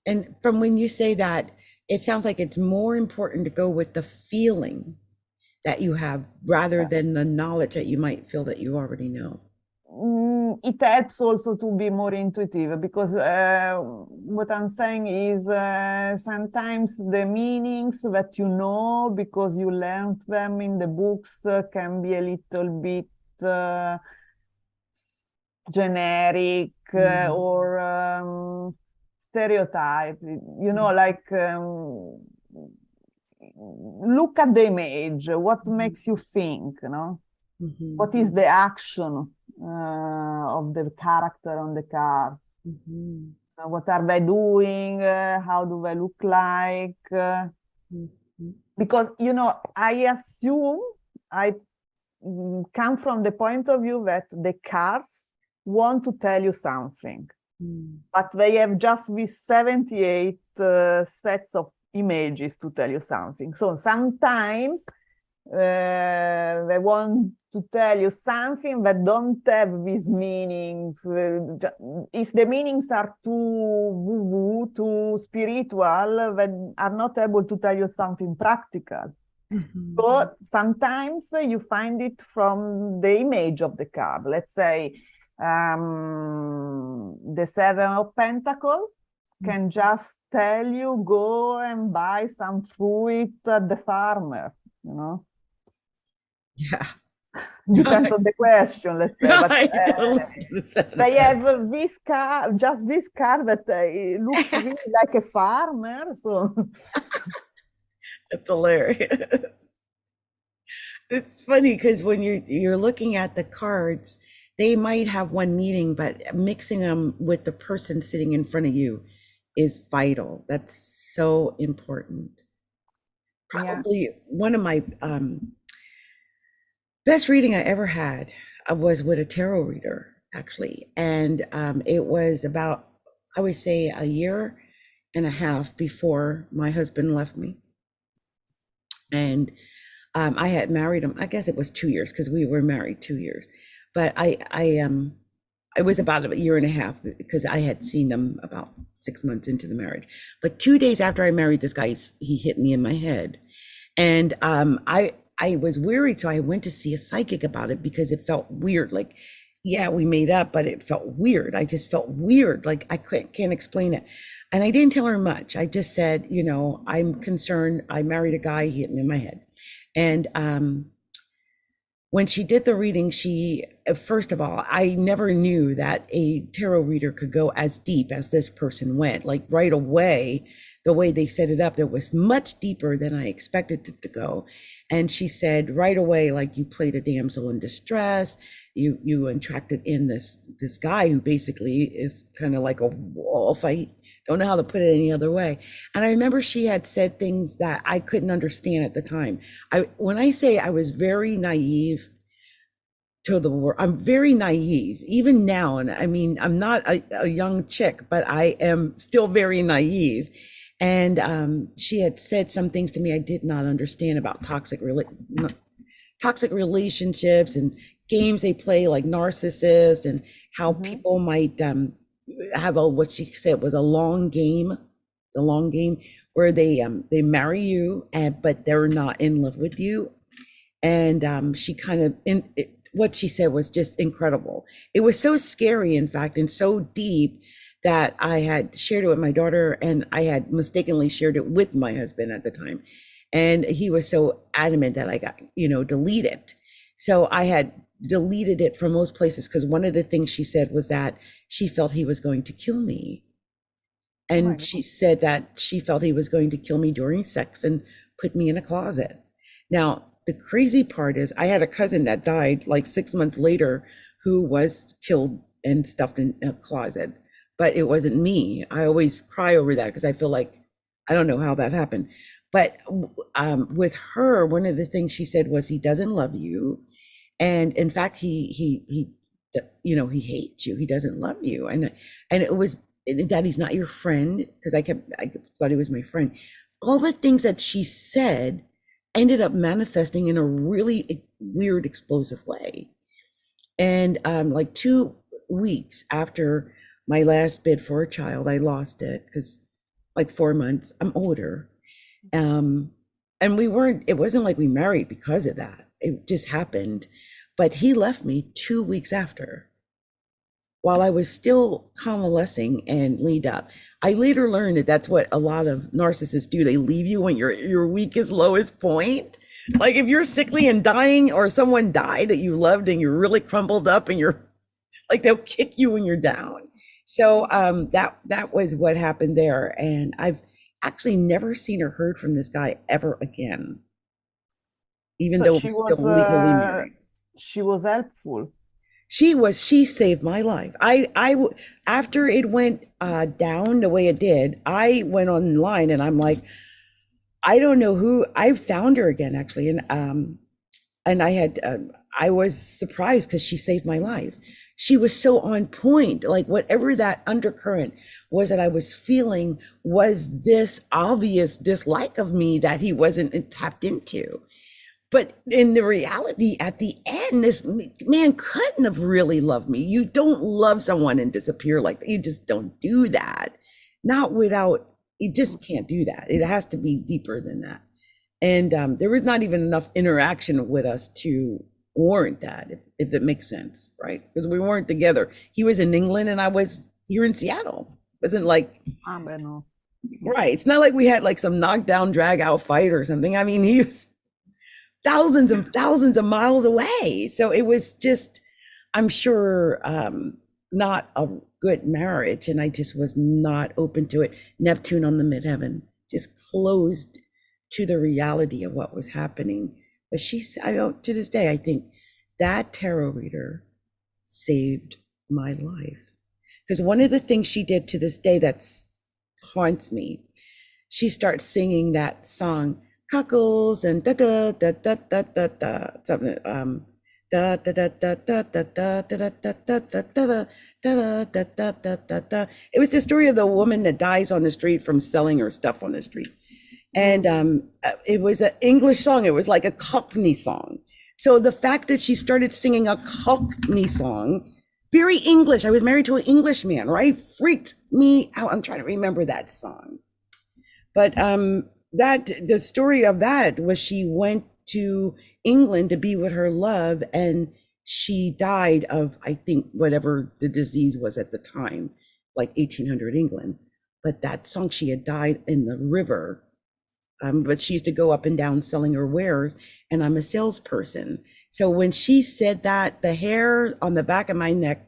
And from when you say that, it sounds like it's more important to go with the feeling that you have rather than the knowledge that you might feel that you already know. It helps also to be more intuitive because what I'm saying is sometimes the meanings that you know because you learned them in the books can be a little bit generic or stereotype. You know, like look at the image. What makes you think? You know, what is the action of the character on the cards? What are they doing? How do they look like? Because, you know, I assume I come from the point of view that the cards want to tell you something, but they have just these 78 sets of images to tell you something. So sometimes they want to tell you something that don't have these meanings. If the meanings are too woo-woo, too spiritual, they are not able to tell you something practical. But sometimes you find it from the image of the card. Let's say the Seven of Pentacles can just tell you go and buy some fruit at the farmer, you know? Yeah. Depends on the question, let's say. But they have this car, just this car that looks really like a farmer. So that's hilarious. It's funny because when you're looking at the cards, they might have one meaning, but mixing them with the person sitting in front of you is vital. That's so important. Probably one of my best reading I ever had was with a tarot reader, actually. And it was about, I would say, a year and a half before my husband left me. And I had married him, I guess it was 2 years because we were married 2 years. But it was about a year and a half because I had seen them about 6 months into the marriage. But 2 days after I married this guy, he hit me in my head. And I was worried, so I went to see a psychic about it because it felt weird. Like Yeah, we made up, but it felt weird. I just felt weird. Like I can't explain it. And I didn't tell her much. I just said, I'm concerned. I married a guy, he hit me in my head. And when she did the reading, first of all, I never knew that a tarot reader could go as deep as this person went. Like right away, the way they set it up, that was much deeper than I expected it to go. And she said right away, like, you played a damsel in distress. You attracted in this guy who basically is kind of like a wolf. I don't know how to put it any other way. And I remember she had said things that I couldn't understand at the time. When I say I was very naive to the world, I'm very naive even now. And I mean, I'm not a young chick, but I am still very naive. And she had said some things to me I did not understand about toxic relationships and games they play, like narcissists, and how people might have what she said was a long game, the long game where they marry you, but they're not in love with you. And she kind of what she said was just incredible. It was so scary, in fact, and so deep that I had shared it with my daughter, and I had mistakenly shared it with my husband at the time. And he was so adamant that I got, delete it. So I had deleted it from most places, because one of the things she said was that she felt he was going to kill me. And she said that she felt he was going to kill me during sex and put me in a closet. Now, the crazy part is I had a cousin that died like 6 months later who was killed and stuffed in a closet, but it wasn't me. I always cry over that because I feel like I don't know how that happened. But with her, one of the things she said was, he doesn't love you. And in fact, he hates you. He doesn't love you. And it was that he's not your friend, because I thought he was my friend. All the things that she said ended up manifesting in a really weird, explosive way. And like 2 weeks after my last bid for a child, I lost it, because like 4 months, I'm older. And it wasn't like we married because of that. It just happened. But he left me 2 weeks after, while I was still convalescing and laid up. I later learned that that's what a lot of narcissists do. They leave you when you're your weakest, lowest point. Like if you're sickly and dying, or someone died that you loved and you're really crumpled up, and you're like, they'll kick you when you're down. So that was what happened there. And I've actually never seen or heard from this guy ever again, even though we're still legally married. She was helpful. She saved my life. After it went down the way it did, I went online and I'm like, I don't know who. I found her again, actually. And I was surprised because she saved my life. She was so on point. Like whatever that undercurrent was that I was feeling was this obvious dislike of me that he wasn't tapped into. But in the reality, at the end, this man couldn't have really loved me. You don't love someone and disappear like that. You just don't do that. Not without, you just can't do that. It has to be deeper than that. And there was not even enough interaction with us to warrant that, if it makes sense, right? Because we weren't together. He was in England and I was here in Seattle. It wasn't like, right. It's not like we had like some knockdown, drag out fight or something. I mean, he was thousands and thousands of miles away. So it was just, I'm sure, not a good marriage. And I just was not open to it. Neptune on the midheaven, just closed to the reality of what was happening. But to this day, I think that tarot reader saved my life. Because one of the things she did to this day that haunts me, she starts singing that song, Cockles and da da da da da da da something da da da da da da da da da da da da da da da da da da. It was the story of the woman that dies on the street from selling her stuff on the street. And it was an English song. It was like a Cockney song. So the fact that she started singing a Cockney song, very English. I was married to an Englishman, right? Freaked me out. I'm trying to remember that song. But the story of that was she went to England to be with her love, and she died of, I think, whatever the disease was at the time, like 1800 England. But that song, she had died in the river. But she used to go up and down selling her wares, and I'm a salesperson. So when she said that, the hair on the back of my neck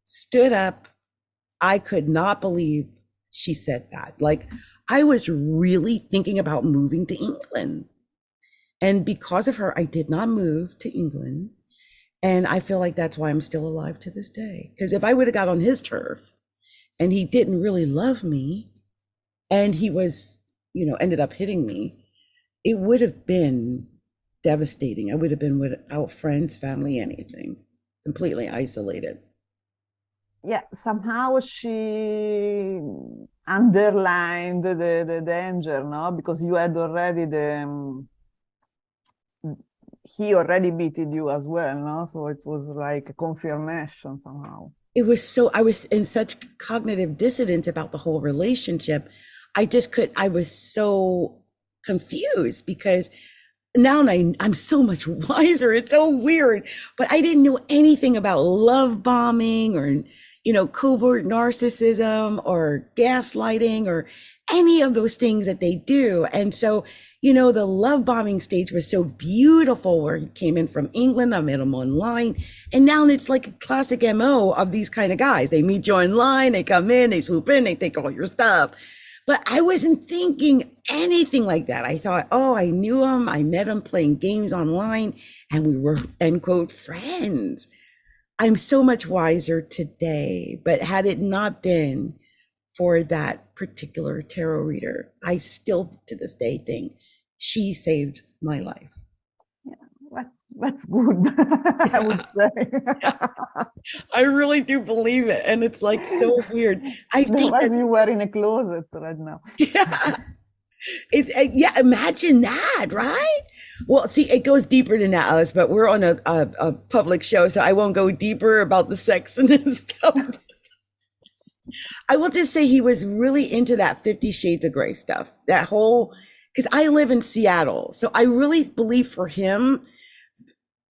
stood up. I could not believe she said that. Like, I was really thinking about moving to England. And because of her, I did not move to England. And I feel like that's why I'm still alive to this day. Because if I would have got on his turf and he didn't really love me and he was, ended up hitting me, it would have been devastating. I would have been without friends, family, anything, completely isolated. Yeah, somehow she underlined the danger, no? Because you had already he already beated you as well, no? So it was like a confirmation somehow. I was in such cognitive dissonance about the whole relationship. I was so confused because now I'm so much wiser. It's so weird, but I didn't know anything about love bombing or, covert narcissism or gaslighting or any of those things that they do. And so, the love bombing stage was so beautiful where he came in from England. I met him online. And now it's like a classic MO of these kind of guys. They meet you online, they come in, they swoop in, they take all your stuff. But I wasn't thinking anything like that. I thought, oh, I knew him. I met him playing games online and we were, end quote, friends. I'm so much wiser today. But had it not been for that particular tarot reader, I still to this day think she saved my life. Yeah, that's good, I would say. I really do believe it. And it's like so weird. I think Otherwise that you were in a closet right now. yeah. Yeah, imagine that, right? Well, see, it goes deeper than that, Alice, but we're on a public show, so I won't go deeper about the sex and this stuff. I will just say he was really into that 50 Shades of Grey stuff. That whole, because I live in Seattle, so I really believe for him,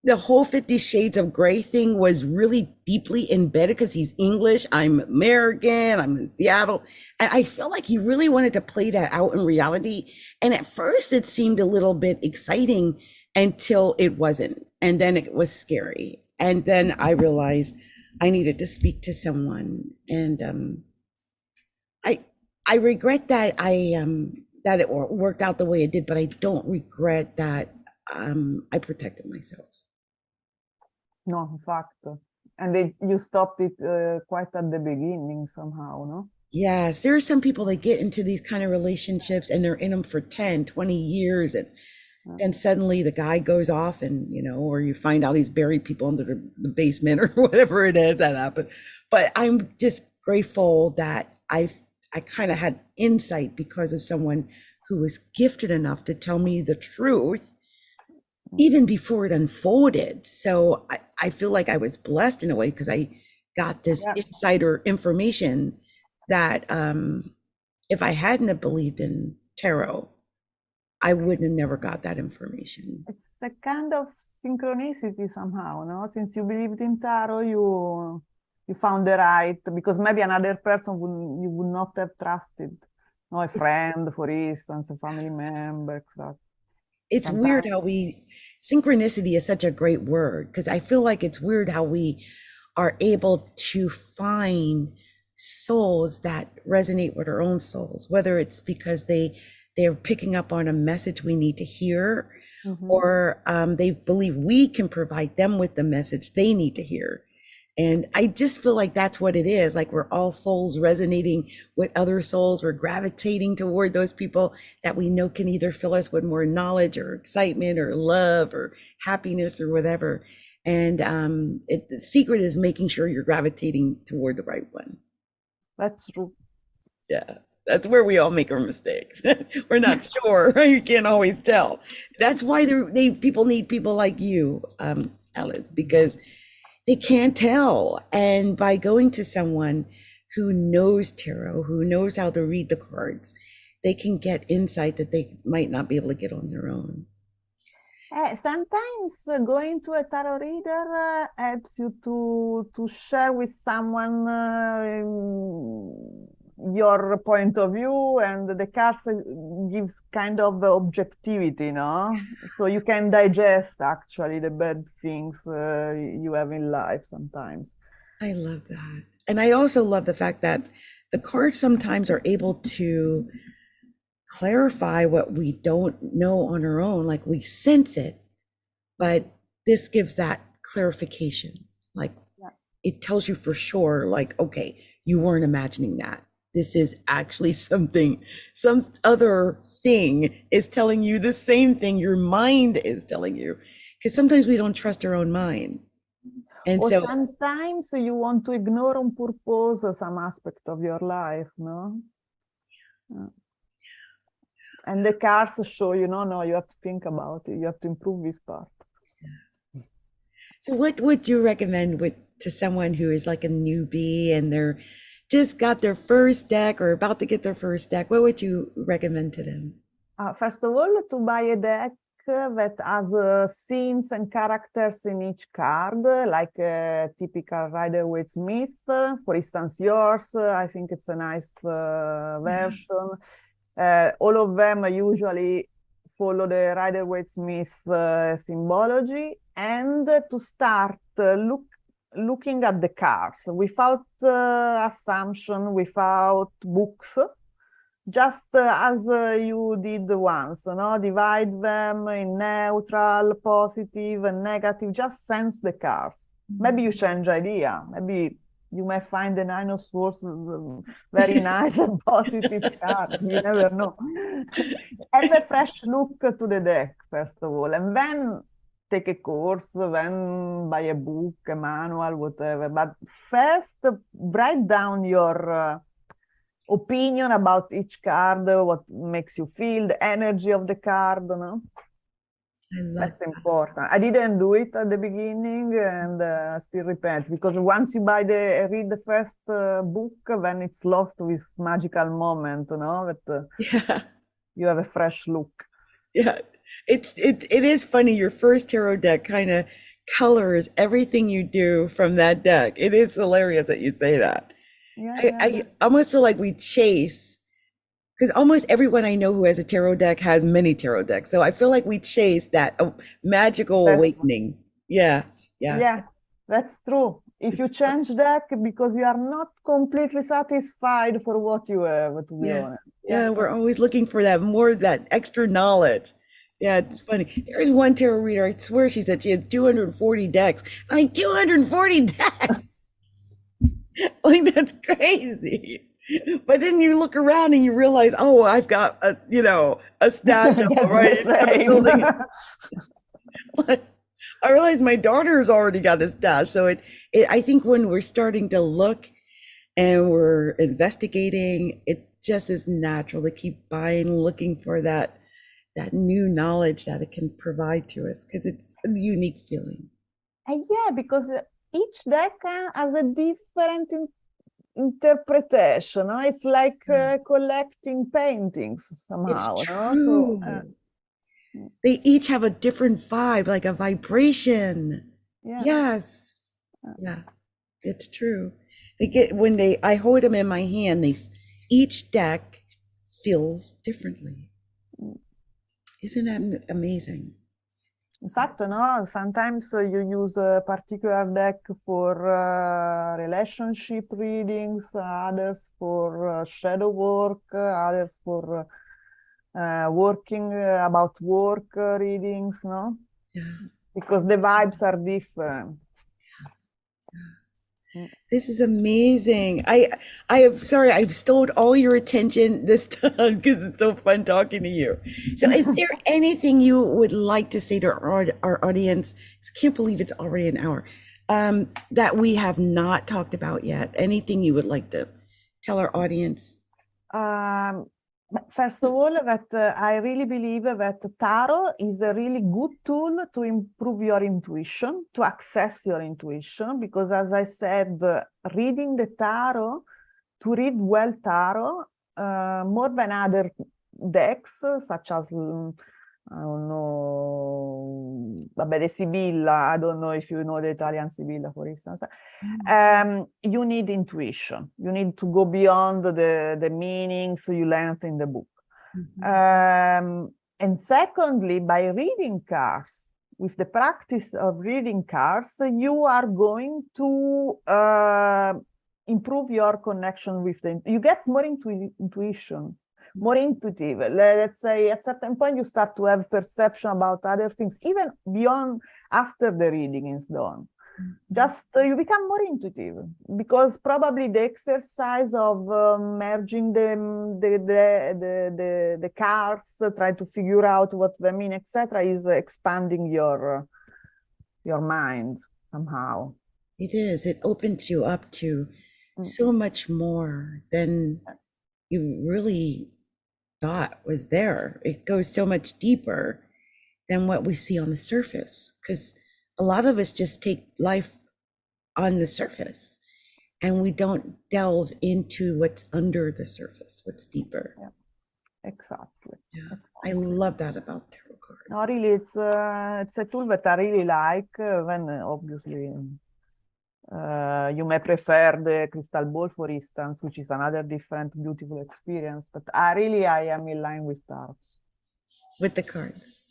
the whole 50 Shades of Grey thing was really deeply embedded because he's English, I'm American, I'm in Seattle. And I feel like he really wanted to play that out in reality. And at first it seemed a little bit exciting until it wasn't. And then it was scary. And then I realized I needed to speak to someone. And I regret that that it worked out the way it did, but I don't regret that I protected myself. No, in fact. And you stopped it quite at the beginning somehow, no? Yes, there are some people that get into these kind of relationships and they're in them for 10, 20 years. And then suddenly the guy goes off and, or you find out he's buried people under the basement or whatever it is that happened. But I'm just grateful that I kind of had insight because of someone who was gifted enough to tell me the truth even before it unfolded. So I feel like I was blessed in a way because I got this insider information that if I hadn't have believed in tarot, I wouldn't have never got that information. It's a kind of synchronicity somehow, no? Since you believed in tarot, you found the right, because maybe another person you would not have trusted. No, a friend, for instance, a family member. It's weird how synchronicity is such a great word, because I feel like it's weird how we are able to find souls that resonate with our own souls, whether it's because they're picking up on a message we need to hear, or they believe we can provide them with the message they need to hear. And I just feel like that's what it is. Like we're all souls resonating with other souls. We're gravitating toward those people that we know can either fill us with more knowledge or excitement or love or happiness or whatever. And the secret is making sure you're gravitating toward the right one. That's true. Yeah, that's where we all make our mistakes. We're not sure. You can't always tell. That's why people need people like you, Alice, because they can't tell. And by going to someone who knows tarot, who knows how to read the cards, they can get insight that they might not be able to get on their own. Sometimes going to a tarot reader helps you to share with someone your point of view, and the cards gives kind of objectivity, no? So you can digest actually the bad things you have in life sometimes. I love that. And I also love the fact that the cards sometimes are able to clarify what we don't know on our own, like we sense it, but this gives that clarification. Like Yeah. it tells you for sure, like, okay, you weren't imagining that. This is actually something, some other thing is telling you the same thing your mind is telling you. Because sometimes we don't trust our own mind. And Or so, sometimes you want to ignore on purpose some aspect of your life, no? And the cards show you, no, you have to think about it. You have to improve this part. so what would you recommend to someone who is like a newbie and they're just got their first deck or about to get their first deck? What would you recommend to them? First of all, to buy a deck that has scenes and characters in each card, like a typical Rider-Waite-Smith. For instance, yours, I think it's a nice version. All of them usually follow the Rider-Waite-Smith symbology, and to start looking at the cards without assumption, without books, just as you did once, no? Divide them in neutral, positive, and negative. Just sense the cards. Maybe you change idea. Maybe you may find the Nine of Swords very nice and positive card. You never know. Have a fresh look to the deck, first of all, and then take a course, then buy a book, a manual, whatever. But first, write down your opinion about each card, what makes you feel, the energy of the card, no? I love That's important. I didn't do it at the beginning, and still repent, because once you read the first book, then it's lost with magical moment, no? That yeah. you have a fresh look. Yeah. It is funny. Your first tarot deck kind of colors everything you do from that deck. It is hilarious that you say that. Yeah. I almost feel like we chase, because almost everyone I know who has a tarot deck has many tarot decks. So I feel like we chase that magical awakening. Yeah, yeah. Yeah, that's true. If you change deck because you are not completely satisfied for what you have, to be Yeah, honest. yeah. We're always looking for that more, that extra knowledge. Yeah, it's funny. There was one tarot reader, I swear she said she had 240 decks. I'm like, 240 decks? Like, that's crazy. But then you look around and you realize, oh, I've got a stash of already building. I realize my daughter's already got a stash. So I think when we're starting to look and we're investigating, it just is natural to keep buying, looking for that new knowledge that it can provide to us, because it's a unique feeling. Yeah, because each deck has a different interpretation. No? It's like collecting paintings somehow. It's No? true. So, They each have a different vibe, like a vibration. yeah. Yes. Yeah, it's true. I hold them in my hand, each deck feels differently. Isn't that amazing? In fact, no, sometimes you use a particular deck for relationship readings, others for shadow work, others for working about work readings, no? Yeah. Because the vibes are different. This is amazing. I am sorry, I've stolen all your attention this time because it's so fun talking to you. So is there anything you would like to say to our audience? I can't believe it's already an hour. That we have not talked about yet. Anything you would like to tell our audience? First of all, that I really believe that tarot is a really good tool to improve your intuition, to access your intuition, because as I said, reading the tarot, to read well tarot, more than other decks, such as, I don't know, vabbè, the Sibilla, I don't know if you know the Italian Sibilla, for instance. You need intuition. You need to go beyond the meanings you learned in the book. And secondly, by reading cards, with the practice of reading cards, you are going to improve your connection with you get more intuition, more intuitive. Let's say at a certain point you start to have perception about other things, even beyond after the reading is done. Just you become more intuitive, because probably the exercise of merging the cards, try to figure out what they mean, etc., is expanding your mind somehow. It is. It opens you up to so much more than you really thought was there. It goes so much deeper than what we see on the surface, because a lot of us just take life on the surface and we don't delve into what's under the surface, what's deeper. Yeah, exactly. Yeah, I love that about tarot cards. No, really, it's a tool that I really like. When obviously you may prefer the crystal ball, for instance, which is another different beautiful experience. But I am in line with tarot. With the cards.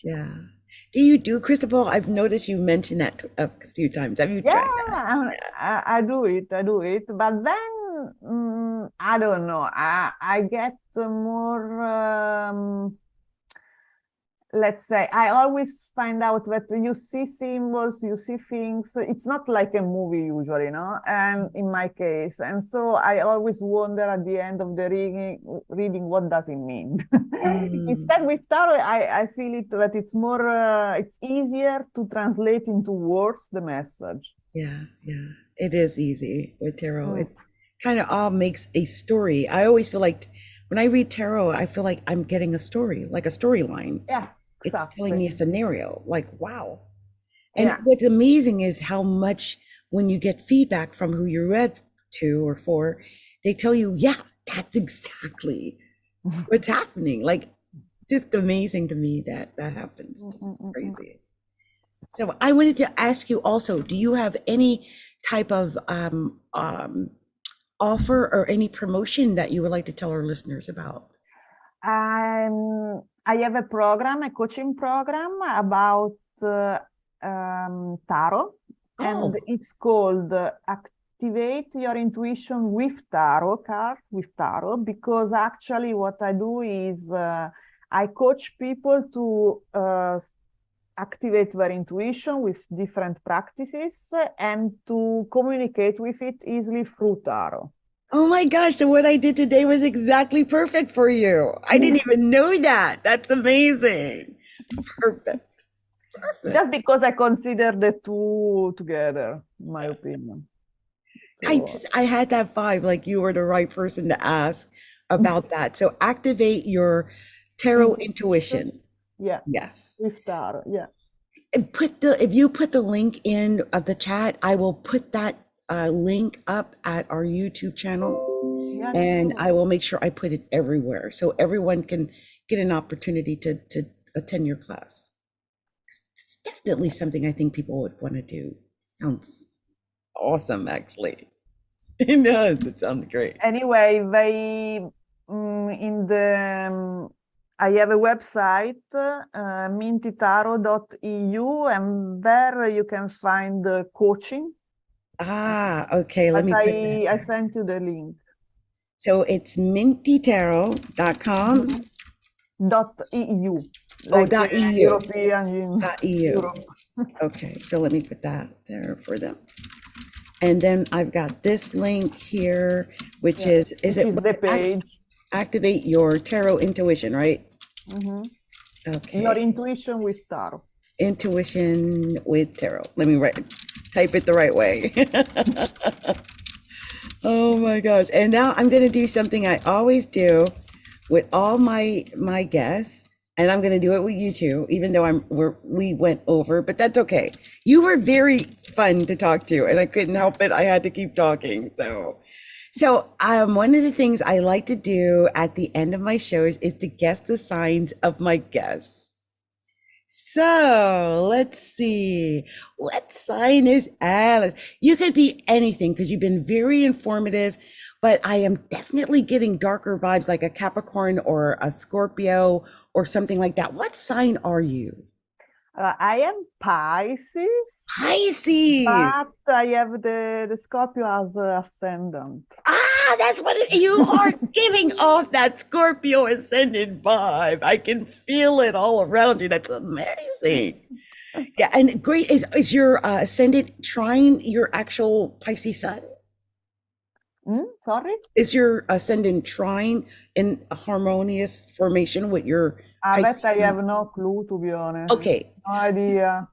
Yeah. Do you do crystal ball? I've noticed you mentioned that a few times. Have you tried that? I do it. But then I don't know. I get more. Let's say I always find out that you see symbols, you see things. It's not like a movie usually, no? And in my case, and so I always wonder at the end of the reading what does it mean. Instead, with tarot, I feel it that it's more, it's easier to translate into words the message. Yeah, it is easy with tarot. It kind of all makes a story. I always feel like when I read tarot, I feel like I'm getting a story, like a storyline. Yeah. Exactly. It's telling me a scenario, like, wow. And what's amazing is how much when you get feedback from who you read to or for, they tell you, yeah, that's exactly what's happening. Like, just amazing to me that happens. Just crazy. So I wanted to ask you also, do you have any type of offer or any promotion that you would like to tell our listeners about? I have a coaching program about tarot, and it's called Activate Your Intuition with Tarot cards, because actually what I do is I coach people to activate their intuition with different practices and to communicate with it easily through tarot. Oh my gosh, so what I did today was exactly perfect for you. I didn't even know that. That's amazing. Perfect. Just because I consider the two together, in my opinion. So, I had that vibe, like you were the right person to ask about that. So activate your tarot intuition. Yeah. Yes. With tarot, yeah. And if you put the link in the chat, I will put that link up at our YouTube channel, and I will make sure I put it everywhere so everyone can get an opportunity to attend your class. It's definitely something I think people would want to do. Sounds awesome, actually. It does. It sounds great. Anyway, I have a website, mintytarot.eu, and there you can find the coaching. Okay. Let me put that. I sent you the link. So it's mintytarot.com. .eu. Like .eu. European .eu. Europe. Okay, so let me put that there for them. And then I've got this link here, which is the page. Activate your tarot intuition, right? Okay. Your intuition with tarot. Intuition with tarot. Let me type it the right way. Oh my gosh. And now I'm going to do something I always do with all my guests, and I'm going to do it with you too, even though we went over, but that's okay. You were very fun to talk to, and I couldn't help it. I had to keep talking. So one of the things I like to do at the end of my shows is to guess the signs of my guests. So let's see. What sign is Alice? You could be anything because you've been very informative, but I am definitely getting darker vibes like a Capricorn or a Scorpio or something like that. What sign are you? I am Pisces, Pisces. but I have the Scorpio as ascendant. Ah, that's what you are giving off that Scorpio ascendant vibe. I can feel it all around you. That's amazing. Yeah, and great. Is your ascendant trine your actual Pisces sun? Sorry? Is your ascendant trine in a harmonious formation with your Pisces That I sun? have no clue, to be honest. Okay, No idea.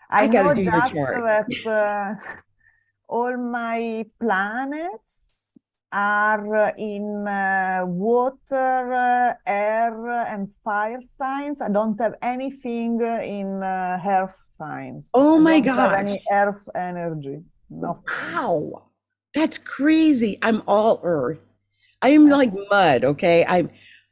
I I gotta know do your just chart. that all my planets are in water, air, and fire signs. I don't have anything in earth signs. Oh I my don't have gosh. any earth energy. No. Wow. That's crazy. I'm all earth. I am like mud, okay? I'm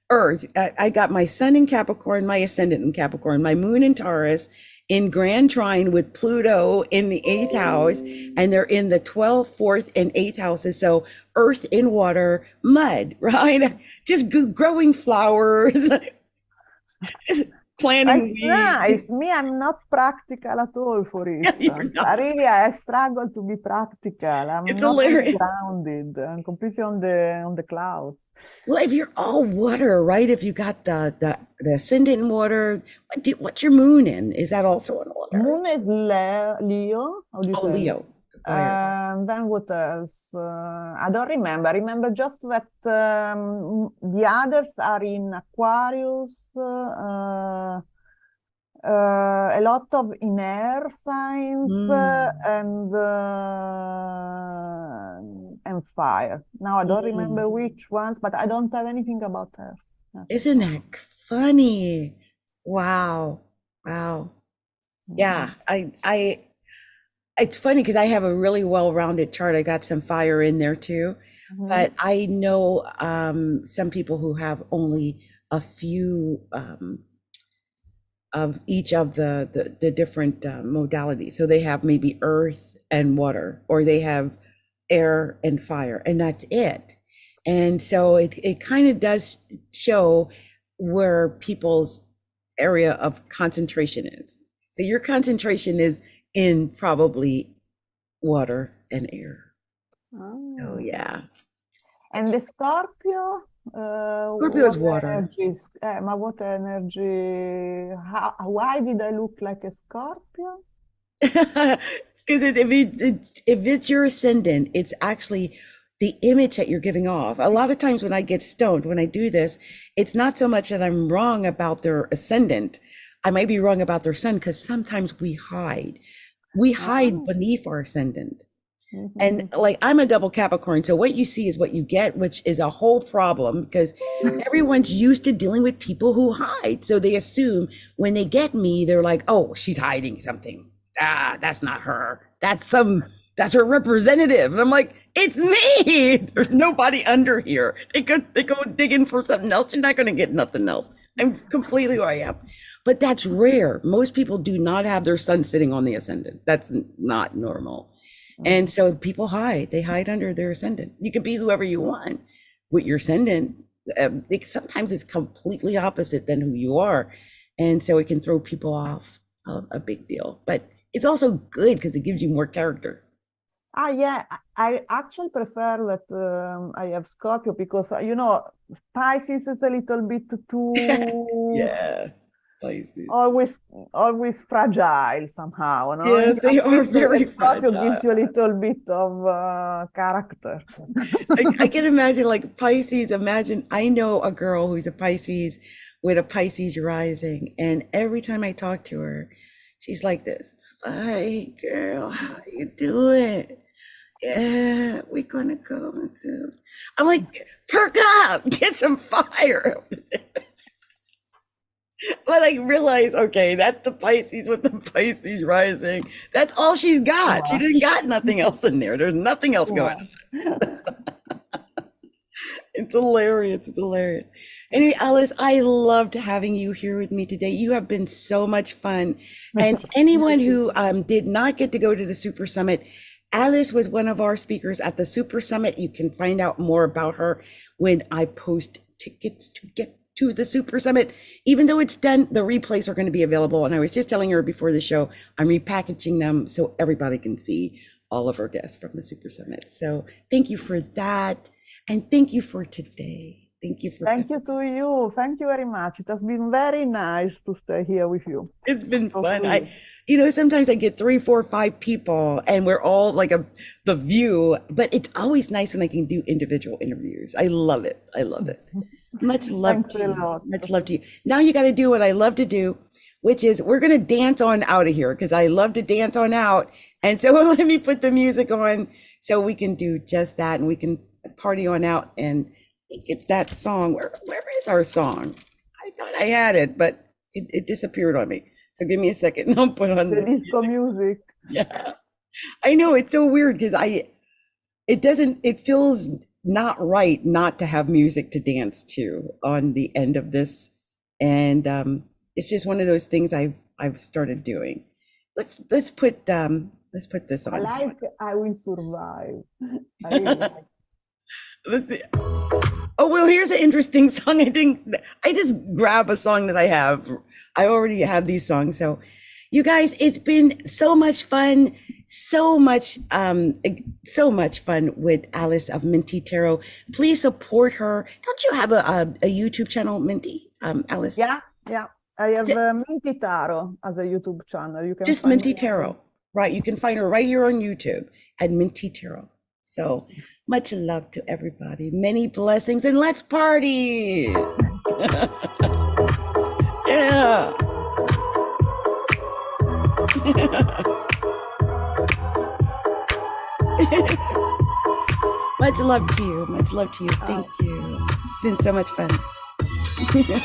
earth. I got my sun in Capricorn, my ascendant in Capricorn, my moon in Taurus, in grand trine with Pluto in the eighth house, and they're in the 12th, fourth, and eighth houses. So earth in water, mud, right? Just growing flowers, just planting It's weeds. nice. Me, I'm not practical at all, for You're instance. not. I struggle to be practical. I'm It's not really hilarious. grounded. I'm completely on the clouds. Well, if you're all water, right? If you got the ascendant in water, what's your moon in? Is that also in water? Moon is Leo. How do you Oh, say? Leo. Fire. Then what else? I don't remember. I remember just that the others are in Aquarius, a lot of in air signs, and fire. Now I don't remember which ones, but I don't have anything about her. Isn't that funny? Wow. Wow. Yeah, it's funny because I have a really well-rounded chart. I got some fire in there too, but I know some people who have only a few of each of the different modalities. So they have maybe earth and water, or they have air and fire, and that's it. And so it kind of does show where people's area of concentration is. So your concentration is in probably water and air. Oh yeah. And the Scorpio? Scorpio is water. My water energy. Why did I look like a Scorpio? Because if it's your ascendant, it's actually the image that you're giving off. A lot of times when I get stoned, when I do this, it's not so much that I'm wrong about their ascendant. I might be wrong about their sun, because sometimes we hide. We hide beneath our ascendant. And like, I'm a double Capricorn, so what you see is what you get, which is a whole problem, because everyone's used to dealing with people who hide. So they assume when they get me, they're like, oh, she's hiding something. Ah, that's not her. That's her representative. And I'm like, it's me. There's nobody under here. They go digging for something else. You're not going to get nothing else. I'm completely who I am. But that's rare. Most people do not have their sun sitting on the ascendant. That's not normal. And so people hide. They hide under their ascendant. You can be whoever you want with your ascendant. Sometimes it's completely opposite than who you are. And so it can throw people off a big deal. But it's also good because it gives you more character. Yeah, I actually prefer that I have Scorpio, because, Pisces is a little bit too... Yeah. Pisces. Always fragile somehow, no? Yes, they are very Scorpio fragile. gives you a little bit of character. I can imagine, like, Pisces. Imagine, I know a girl who's a Pisces with a Pisces rising, and every time I talk to her, she's like this. Hi, girl, how you doing? Yeah, we're gonna go into. I'm like, perk up, get some fire. But I realize, okay, that's the Pisces with the Pisces rising. That's all she's got. She didn't got nothing else in there. There's nothing else going on. It's hilarious. It's hilarious. Anyway, Alice, I loved having you here with me today. You have been so much fun. And anyone who did not get to go to the Super Summit, Alice was one of our speakers at the Super Summit. You can find out more about her when I post tickets to get to the Super Summit. Even though it's done, the replays are going to be available. And I was just telling her before the show, I'm repackaging them so everybody can see all of our guests from the Super Summit. So thank you for that. And thank you for today. Thank you for Thank you to you. Thank you very much. It has been very nice to stay here with you. It's been fun. Sometimes I get 3, 4, 5 people and we're all like the view, but it's always nice when I can do individual interviews. I love it. I love it. Much love to you. Much love to you. Now you got to do what I love to do, which is we're going to dance on out of here because I love to dance on out. And so let me put the music on so we can do just that and we can party on out and get that song. Where is our song? I thought I had it, but it disappeared on me. So give me a second. I'll put on the disco music. Yeah, I know it's so weird because it feels not right not to have music to dance to on the end of this, and it's just one of those things I've started doing. Let's put this on. I Will Survive. I really like. Let's see. Oh, well, here's an interesting song. I think I just grab a song that I have. I already have these songs. So you guys, it's been so much fun. So much fun with Alice of Minty Tarot. Please support her. Don't you have a YouTube channel, Minty, Alice? Yeah. I have Minty Tarot as a YouTube channel. You can just Minty Tarot, right? You can find her right here on YouTube at Minty Tarot. So much love to everybody. Many blessings and let's party. Yeah. Much love to you. Much love to you. Thank you. It's been so much fun.